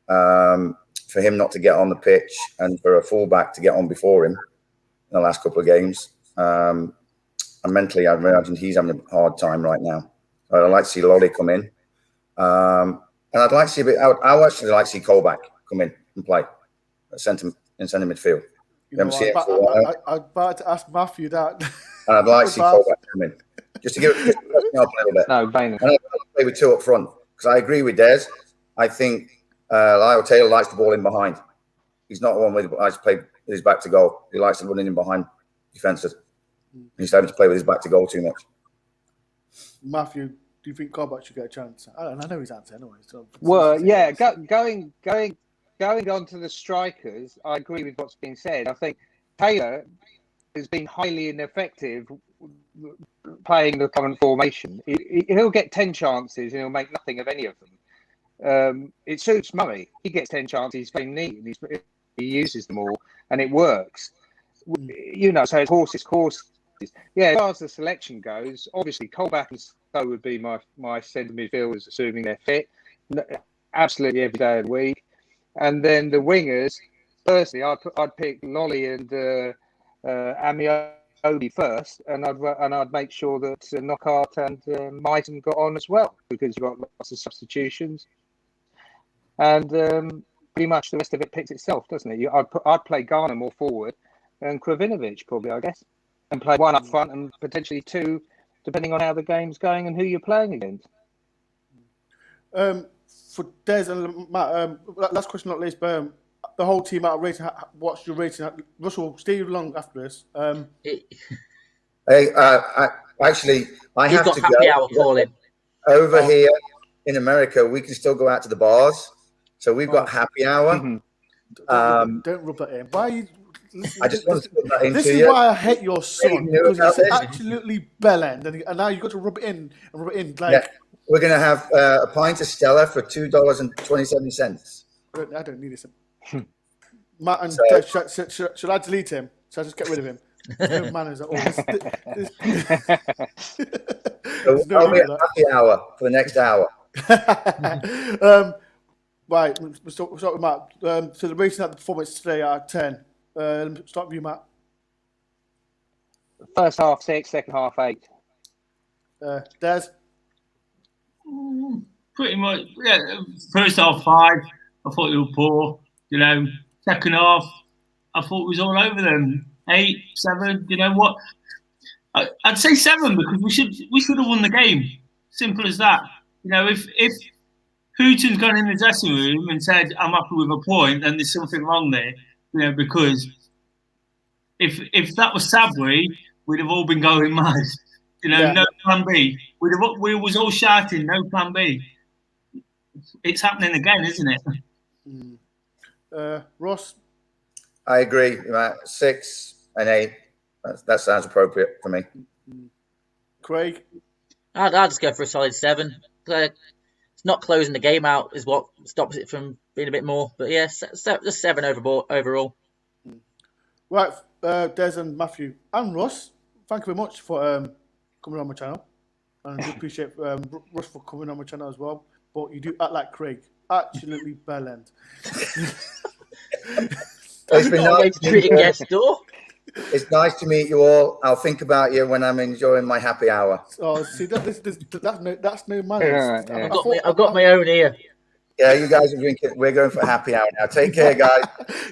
for him not to get on the pitch and for a fullback to get on before him in the last couple of games, and mentally I imagine he's having a hard time right now. I'd like to see Lolly come in. And I'd like to see I would actually like to see Colback come in and play at centre midfield. I'm about to ask Matthew that. And I'd like to see Colback come in. Just to give it a little bit. No, Bainer. And I'd like to play with 2 up front. Because I agree with Des. I think Lyle Taylor likes the ball in behind. He's not one who likes to play with his back to goal. He likes to run in behind defences. He's having to play with his back to goal too much. Matthew, do you think Colback should get a chance? I know his answer anyway. So well, yeah, going on to the strikers, I agree with what's been said. I think Taylor has been highly ineffective playing the current formation. He'll get 10 chances and he'll make nothing of any of them. It suits Murray. He gets 10 chances, he's very neat, and he uses them all, and it works. You know, so it's horses. Yeah, as far as the selection goes, obviously Colback and so would be my centre midfielders, assuming they're fit, absolutely every day of the week. And then the wingers, personally, I'd pick Lolly and Amiobi first, and I'd make sure that Knockaert and Myton got on as well, because you've got lots of substitutions, and pretty much the rest of it picks itself, doesn't it? I'd play Garner more forward, and Krovinovic probably, I guess, and play 1 up front and potentially 2, depending on how the game's going and who you're playing against. For Des and Matt, last question, not least, the whole team out of rating. What's your rating? Russell, stay long after this. Hey, actually, I have to happy go. Hour calling. Over here in America, we can still go out to the bars, so we've got happy hour. Mm-hmm. Don't rub that in. Why are you? I just wanted to put that into This is you. why I hate your son, because it's absolutely bellend, and now you've got to rub it in like. Yeah. We're going to have a pint of Stella for $2.27. I don't need it. Matt and Des, should I delete him? Should I just get rid of him? There's no manners at all. So I'll be at happy hour for the next hour. Right, we'll start with Matt. So the rating at the performance today out of 10. Start with you, Matt. First half 6, second half 8. Des? Pretty much, yeah. First half 5, I thought they were poor. You know, second half, I thought it was all over them. 8, 7. You know what? I'd say 7 because we should have won the game. Simple as that. You know, if Houghton's gone in the dressing room and said, "I'm happy with a point," then there's something wrong there. You know, because if that was Sabri, we'd have all been going mad. You know, no plan B. We was all shouting, no plan B. It's happening again, isn't it? Ross? I agree, Matt. 6 and 8. That sounds appropriate for me. Craig? I'd just go for a solid 7. It's not closing the game out is what stops it from being a bit more. But yeah, just 7 overall. Right, Des and Matthew and Russ, thank you very much for coming on my channel. And I do appreciate Russ for coming on my channel as well. But you do act like Craig. Absolutely bellend. It's been Not a way nice. to treat a guest, though. It's nice to meet you all. I'll think about you when I'm enjoying my happy hour. Oh, see, that's no manners. Yeah. I've got my own here. Yeah, you guys are drinking. We're going for happy hour now. Take care, guys.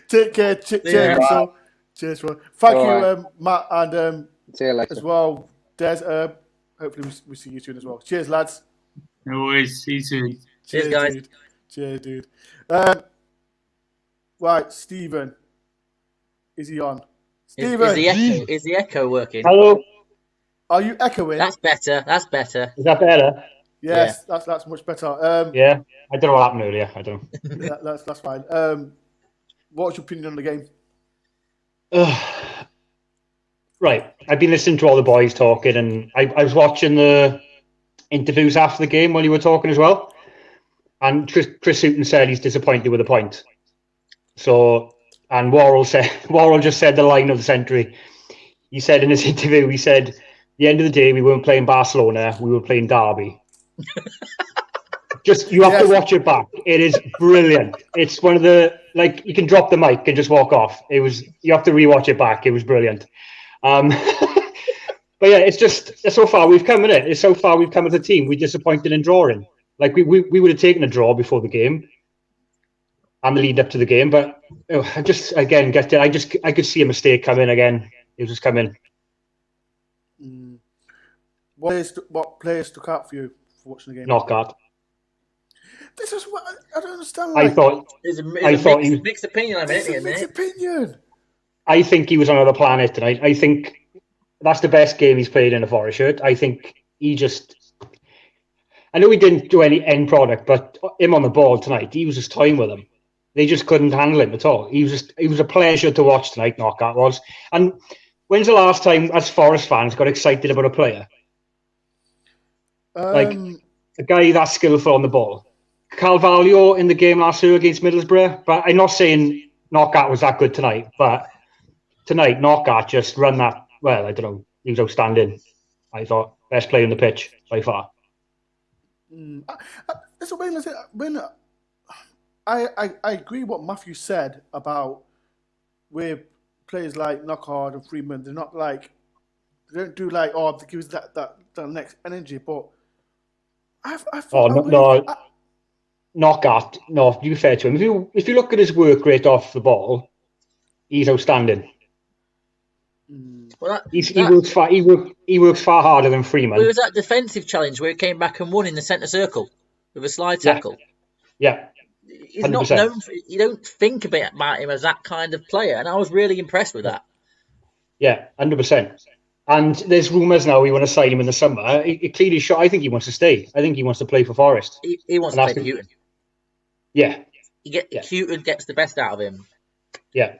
Take care. Cheers, Yeah. Russell. Cheers, Ron. Thank All you, right. Matt, and See you later. as well, Des. Hopefully, we see you soon as well. Cheers, lads. No worries. See you soon. Cheers, guys. Dude. Cheers, dude. Right, Stephen. Is he on? Stephen, Is the echo working? Hello, are you echoing? That's better. That's better. is that better? Yes, that's much better. Yeah, I don't know what happened earlier. I don't know. That's fine. What's your opinion on the game? Right, I've been listening to all the boys talking, and I was watching the interviews after the game while you were talking as well. And Chris Hooton said he's disappointed with the point. So, and Worrell just said the line of the century. He said in his interview, he said, "At the end of the day, we weren't playing Barcelona, we were playing Derby." Just, you have to watch it back. It is brilliant. It's one of the, like, you can drop the mic and just walk off. You have to rewatch it back. It was brilliant. But yeah, it's just, so far we've come in it. So far we've come as a team. We're disappointed in drawing. Like, we would have taken a draw before the game and the lead up to the game. But I just, again, I could see a mistake coming again. It was just coming. What players stuck out for you for watching the game? Knockout. This is what I don't understand. I thought There's thought he was- mixed opinion on It's it. a mixed opinion. I think he was on another planet tonight. I think that's the best game he's played in a Forest shirt. I think he just, I know he didn't do any end product, but him on the ball tonight, he was just toying with him. They just couldn't handle him at all. He was a pleasure to watch tonight, Knockout was. And when's the last time, as Forest fans, got excited about a player? Like a guy that skillful on the ball. Carvalho in the game last year against Middlesbrough, but I'm not saying Knockout was that good tonight, but tonight Knockout just run that, well, I don't know, he was outstanding. I thought best player on the pitch by far. It's a when I agree what Matthew said about where players like Knockout and Freeman, they're not like, they don't do like, oh, they give us that next energy, but I thought Knockout, no, to be fair to him, if you look at his work rate off the ball, he's outstanding. Well, he works far harder than Freeman. There was that defensive challenge where he came back and won in the centre circle with a slide tackle. Yeah. He's not 100%. known for, you don't think about him as that kind of player, and I was really impressed with that. Yeah, 100%. And there's rumours now he want to sign him in the summer. It clearly shot. I think he wants to stay. I think he wants to play for Forest. He wants to play for Houghton. Yeah. Houghton gets the best out of him. Yeah.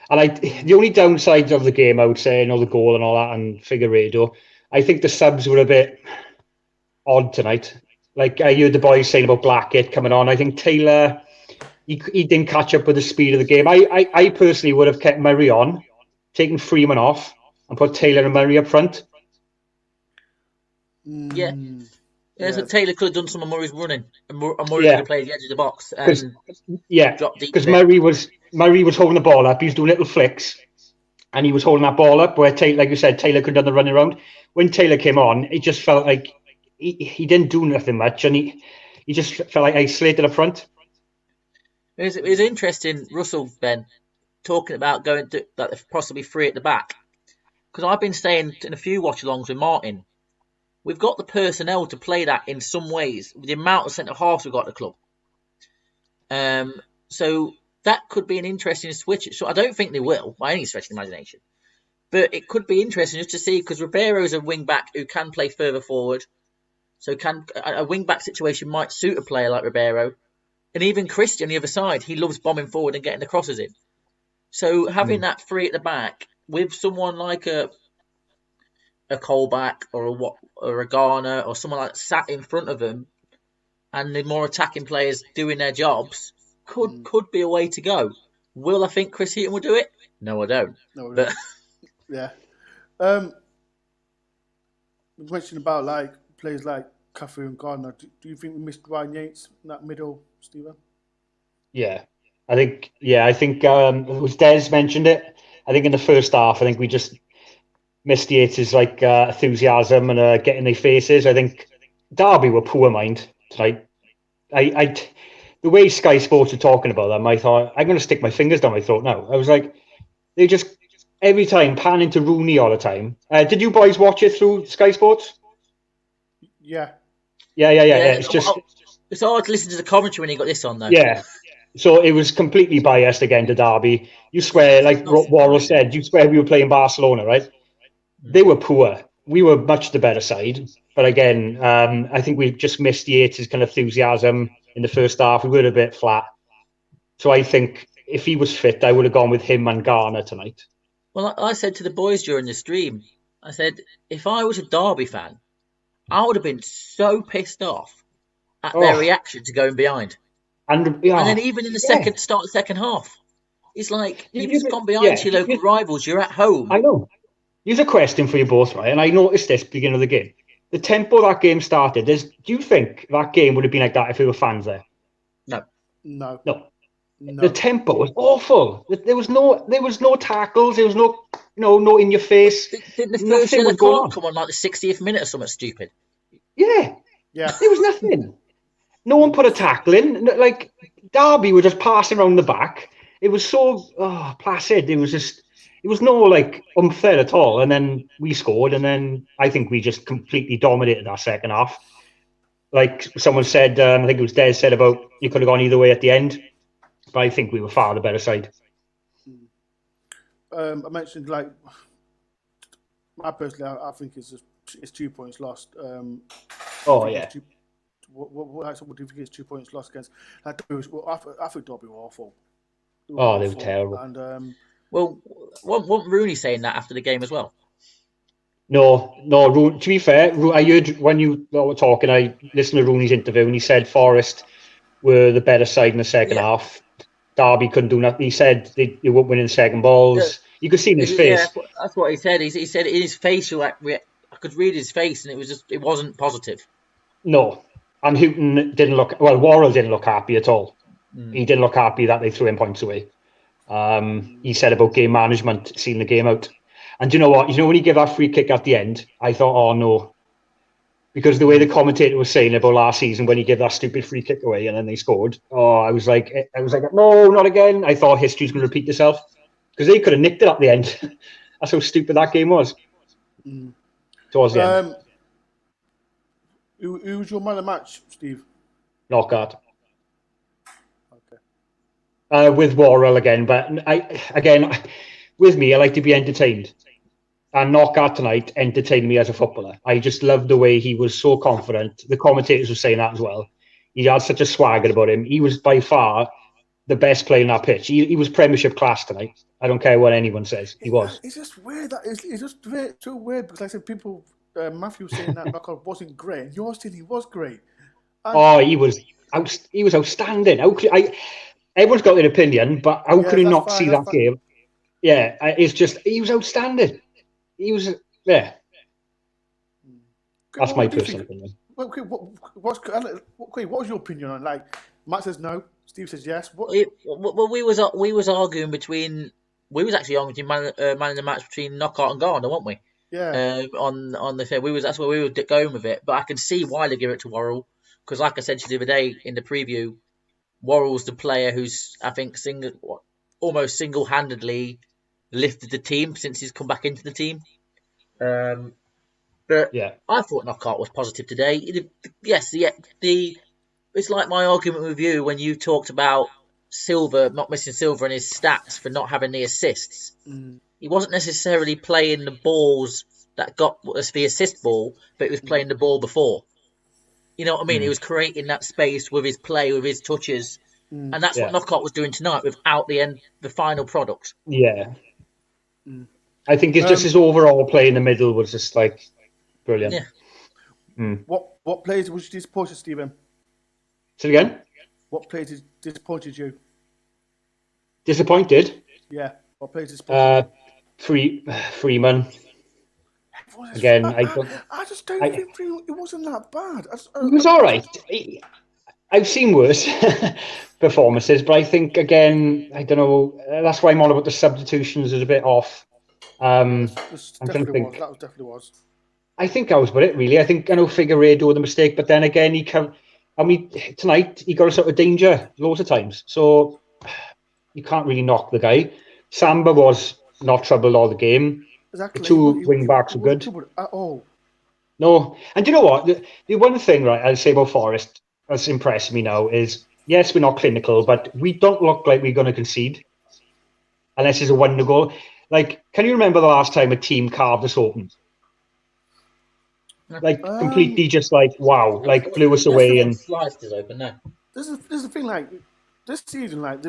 And the only downsides of the game, I would say, the goal and all that, and Figueiredo, I think the subs were a bit odd tonight. Like I heard the boys saying about Blackett coming on. I think Taylor, he didn't catch up with the speed of the game. I personally would have kept Murray on, taken Freeman off, and put Taylor and Murray up front. Yeah. So Taylor could have done some of Murray's running, and Murray could have played the edge of the box and dropped deep. Because Murray was holding the ball up. He was doing little flicks, and he was holding that ball up. Where Taylor, like you said, Taylor could have done the running around. When Taylor came on, it just felt like he didn't do nothing much, and he just felt like isolated up front. It was interesting, Russell, Ben, talking about going to that possibly free at the back, because I've been saying in a few watch-alongs with Martin, we've got the personnel to play that in some ways with the amount of centre halves we've got at the club. So that could be an interesting switch. So I don't think they will by any stretch of the imagination, but it could be interesting just to see, because Ribeiro's a wing back who can play further forward. So a wing back situation might suit a player like Ribeiro, and even Christian on the other side. He loves bombing forward and getting the crosses in. So having that free at the back with someone like a Colback or a Garner or someone like sat in front of them, and the more attacking players doing their jobs could be a way to go. Will I think Chris Heaton will do it? No, I don't. No, But yeah. You mentioned about like players like Cafu and Gardner. Do you think we missed Ryan Yates in that middle, Stephen? Yeah, I think. Yeah, I think it was Des mentioned it. I think in the first half, I think we just missed Yates' like enthusiasm and getting their faces. I think Derby were poor mind tonight. The way Sky Sports were talking about them, I thought I'm going to stick my fingers down my throat now. I was like, they just every time panning to Rooney all the time. Did you boys watch it through Sky Sports? Yeah. Yeah. It's just it's hard to listen to the commentary when you got this on, though. yeah. So it was completely biased again to Derby. You swear, like Worrell said, you swear we were playing Barcelona, right? They were poor. We were much the better side. But again, I think we just missed Yates' kind of enthusiasm in the first half. We were a bit flat. So I think if he was fit, I would have gone with him and Garner tonight. Well, I said to the boys during the stream, I said, if I was a Derby fan, I would have been so pissed off at their reaction to going behind. And then even in the second half, it's like you've just gone behind to your local rivals. You're at home. I know. Here's a question for you both, right? And I noticed this beginning of the game. The tempo that game started, do you think that game would have been like that if we were fans there? No. The tempo was awful. There was no tackles. There was no in your face. Didn't the first yellow card come on like the 60th minute or something stupid? Yeah. There was nothing. No one put a tackle in. Like Derby were just passing around the back. It was so placid. It was no like unfair at all. And then we scored, and then I think we just completely dominated our second half. Like someone said, I think it was Des said about you could have gone either way at the end, but I think we were far the better side. I mentioned like I personally, I think it's 2 points lost. Yeah. What do you think is 2 points lost against? I think Derby were awful. They were terrible. And well, wasn't Rooney saying that after the game as well? No. To be fair, I heard when you were talking, I listened to Rooney's interview, and he said Forest were the better side in the second half. Derby couldn't do nothing. He said they weren't winning second balls. You could see in his face. Yeah, that's what he said. He said in his face, I could read his face, and it wasn't positive. No. And Houghton didn't look... Well, Worrell didn't look happy at all. He didn't look happy that they threw him points away. He said about game management, seeing the game out. And you know what? When he gave that free kick at the end, I thought, oh, no. Because the way the commentator was saying about last season when he gave that stupid free kick away and then they scored, I was like, no, not again. I thought history's going to repeat itself. Because they could have nicked it at the end. That's how stupid that game was. Towards the end. Who was your man of the match, Steve? Knockout. Okay. With Worrell again, but with me, I like to be entertained. And Knockout tonight entertained me as a footballer. I just loved the way he was so confident. The commentators were saying that as well. He had such a swagger about him. He was by far the best player on that pitch. He was Premiership class tonight. I don't care what anyone says. He was. It's just weird. It's just too weird because, like I said, people... Matthew was saying that Knockout wasn't great. And you're saying he was great. And he was outstanding. Everyone's got their opinion, but how could he not see that game? Yeah, it's just he was outstanding. He was That's my personal opinion. What was your opinion on? Like Matt says no, Steve says yes. Well, we was arguing between. We was actually arguing man in the match between Knockout and Gardner, weren't we? Yeah. On the thing, that's where we were going with it. But I can see why they give it to Worrell because, like I said to you the other day in the preview, Worrell's the player who's I think almost single-handedly lifted the team since he's come back into the team. But yeah, I thought Knockout was positive today. It's like my argument with you when you talked about Silver not missing Silver in his stats for not having the assists. He wasn't necessarily playing the balls that got us the assist ball, but he was playing the ball before. You know what I mean? He was creating that space with his play, with his touches, and that's what Knockout was doing tonight without the final product. Yeah, I think it's just his overall play in the middle was just like brilliant. Yeah. What players was you disappointed, Stephen? Say it again. What players disappointed you? Disappointed. Yeah. What players disappointed? Freeman. Again, I just don't think it wasn't that bad. It was all right. I've seen worse performances, but I think, again, I don't know. That's why I'm on about the substitutions is a bit off. I'm trying to think. That definitely was. I think that was about it, really. I think I know Figueiredo had the mistake, but then again, tonight he got us out of danger loads of times. So you can't really knock the guy. Samba was not troubled all the game. Exactly. The two wing backs were good. At all. No, and do you know what? The one thing, right, I'll say about Forest that's impressed me now is, yes, we're not clinical, but we don't look like we're going to concede unless it's a wonder goal. Like, can you remember the last time a team carved us open? Like, completely just like, wow, like blew us away. And sliced us open now. This is the thing, like, this season, like,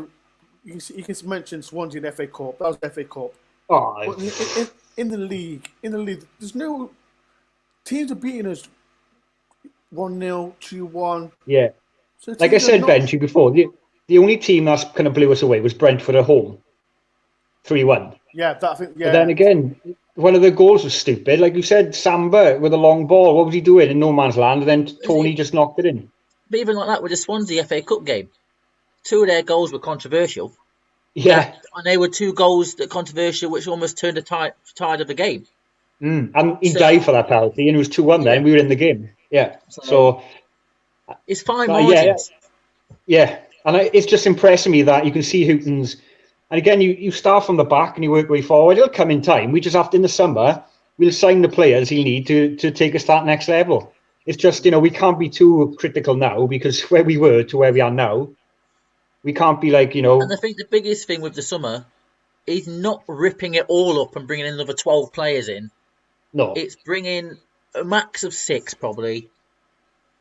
you can mention Swansea in the FA Cup. That was the FA Cup. Oh, in the league, there's no teams are beating us 1-0, 2-1. Yeah. So like I said, Ben, to you before, the only team that's kind of blew us away was Brentford at home, 3-1. Yeah, that thing. Yeah. But then again, one of the goals was stupid. Like you said, Samba with a long ball. What was he doing in no man's land? And then Tony just knocked it in. But even like that with the Swansea FA Cup game, 2 of their goals were controversial. Yeah. And they were 2 goals that controversial, which almost turned the tide of the game. And he died for that penalty, and it was 2-1 then. We were in the game. Yeah. So it's fine margins. Yeah. And it's just impressing me that you can see Houghton's. And again, you start from the back and you work way forward. It'll come in time. We just have to, in the summer, we'll sign the players he'll need to take us to that next level. It's just, we can't be too critical now, because where we were to where we are now, we can't be like, And I think the biggest thing with the summer is not ripping it all up and bringing another 12 players in. No. It's bringing a max of 6, probably,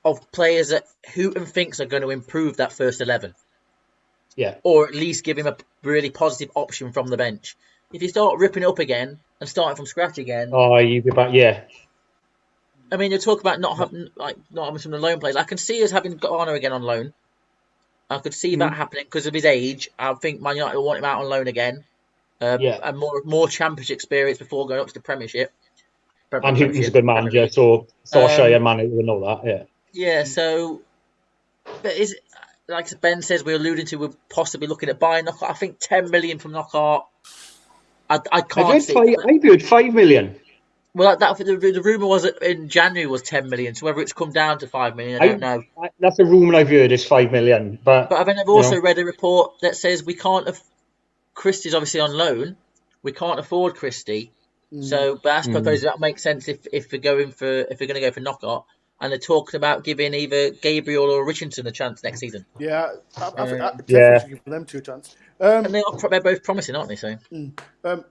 of players that Houghton thinks are going to improve that first 11. Yeah. Or at least give him a really positive option from the bench. If you start ripping it up again and starting from scratch again... Oh, you go back, yeah. I mean, you talk about not having some of the loan players. I can see us having Garner again on loan. I could see that happening because of his age. I think Man United will want him out on loan again. And more championship experience before going up to the Premiership. And Houghton's a good manager, so Solskjaer manager will know that, yeah. Yeah, so... But like Ben says, we're alluding to, we're possibly looking at buying Knockout. I think 10 million from Knockout. I can't see. I've heard 5 million. Well, the rumour was in January was 10 million, so whether it's come down to 5 million, I don't know. That's a rumour I've heard is 5 million. But I've also read a report that says we can't Christie's obviously on loan. We can't afford Christie. So, but I suppose that makes sense if we're going to go for Knockout. And they're talking about giving either Gabriel or Richardson a chance next season. Yeah, I think definitely should give them 2 chances. And they're both promising, aren't they? So,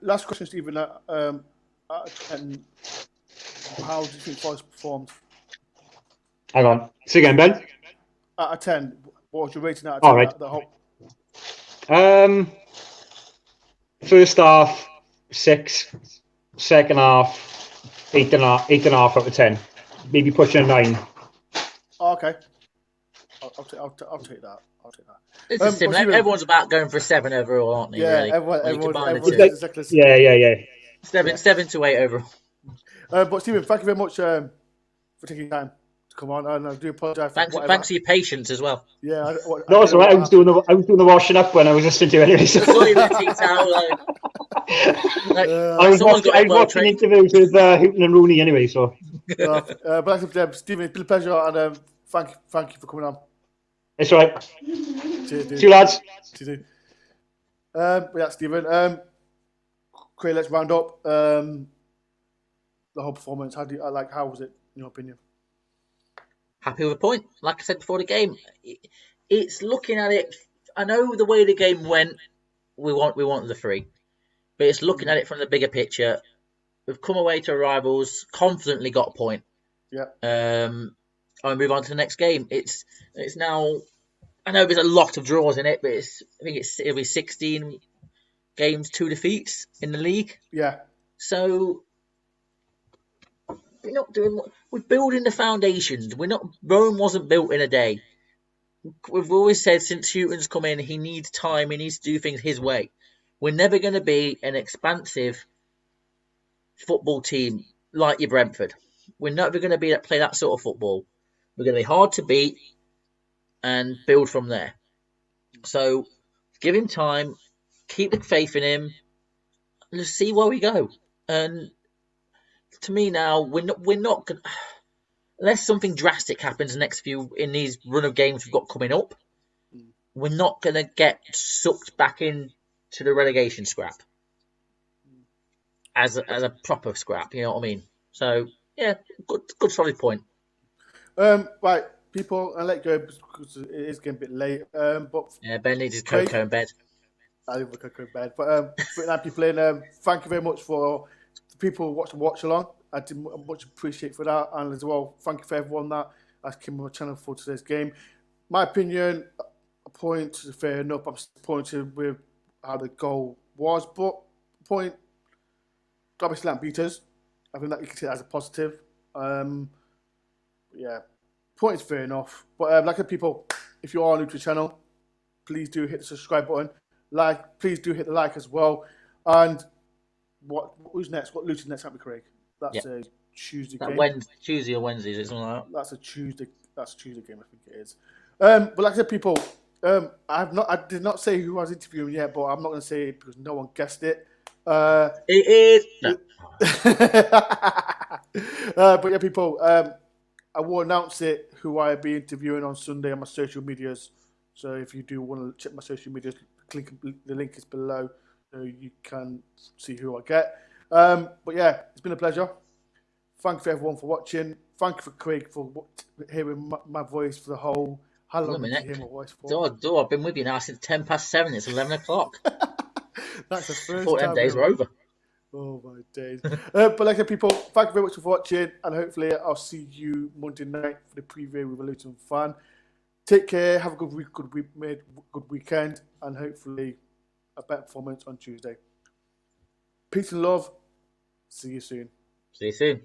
last question, Stephen. And how do you think Forest performed? Hang on. Say again, Ben. Out of 10, what was your rating out of 10? All right. First half, 6. Second half, 8.5 out of 10. Maybe pushing a 9. Oh, okay. I'll take that. It's similar. Everyone's about going for a 7 overall, aren't they? Yeah, really? everyone's exactly. Yeah. 7 to 8 overall. But Stephen, thank you very much for taking time to come on, and I do apologise. Thanks for your patience as well. Yeah. No, it's all right. I was doing the washing up when I was listening to you anyway. So. I was watching interviews with Houghton and Rooney anyway. So. But like Stephen, it's been a pleasure, and thank you for coming on. It's all right. See you, lads. Yeah, Stephen. Craig, let's round up the whole performance. How was it in your opinion? Happy with a point. Like I said before the game, it's looking at it. I know the way the game went. We want the 3, but it's looking at it from the bigger picture. We've come away to our rivals, confidently got a point. Yeah. I'll move on to the next game. It's now. I know there's a lot of draws in it, but it'll be 16 games, 2 defeats in the league. Yeah. So we're not doing. We're building the foundations. Rome wasn't built in a day. we've always said since Houghton's come in, he needs time. He needs to do things his way. We're never going to be an expansive football team like your Brentford. We're never going to play that sort of football. We're going to be hard to beat and build from there. So give him time, keep the faith in him, and just see where we go. And to me now, we're not going, unless something drastic happens in these run of games we've got coming up, we're not going to get sucked back in to the relegation scrap as a proper scrap. You know what I mean? So yeah, good solid point. Right, people, I'll let go because it is getting a bit late. But yeah, Ben needs his cocoa in bed. I leave my cocoa in bed. But for now, people in, thank you very much for the people who watch along. I did much appreciate for that, and as well, thank you for everyone that has come on my channel for today's game. My opinion, a point is fair enough. I'm disappointed with how the goal was, but point, Derby Slant beat us. I think that you can see that as a positive. Yeah, point is fair enough. But like I said, people, if you are new to the channel, please do hit the subscribe button. Please do hit the like as well. And who's next? What Luton's next? Happy Craig. That's a Tuesday game. Tuesday or Wednesday, is it something like that? That's a Tuesday game, I think it is. But like I said, people, I did not say who I was interviewing yet, but I'm not going to say it because no one guessed it. It is. No. But yeah, people, I will announce it who I'll be interviewing on Sunday on my social medias. So if you do want to check my social medias, the link is below, so you can see who I get. But yeah, it's been a pleasure. Thank you for everyone for watching. Thank you for Craig for hearing my voice for the whole. How long did you hear my voice for? I've been with you now since 7:10. It's 11 o'clock. That's the first time. Them days are over. Oh my days. But like I said, people, thank you very much for watching, and hopefully I'll see you Monday night for the preview with a Luton fan. Take care, have a good week, good weekend, and hopefully a better performance on Tuesday. Peace and love. See you soon. See you soon.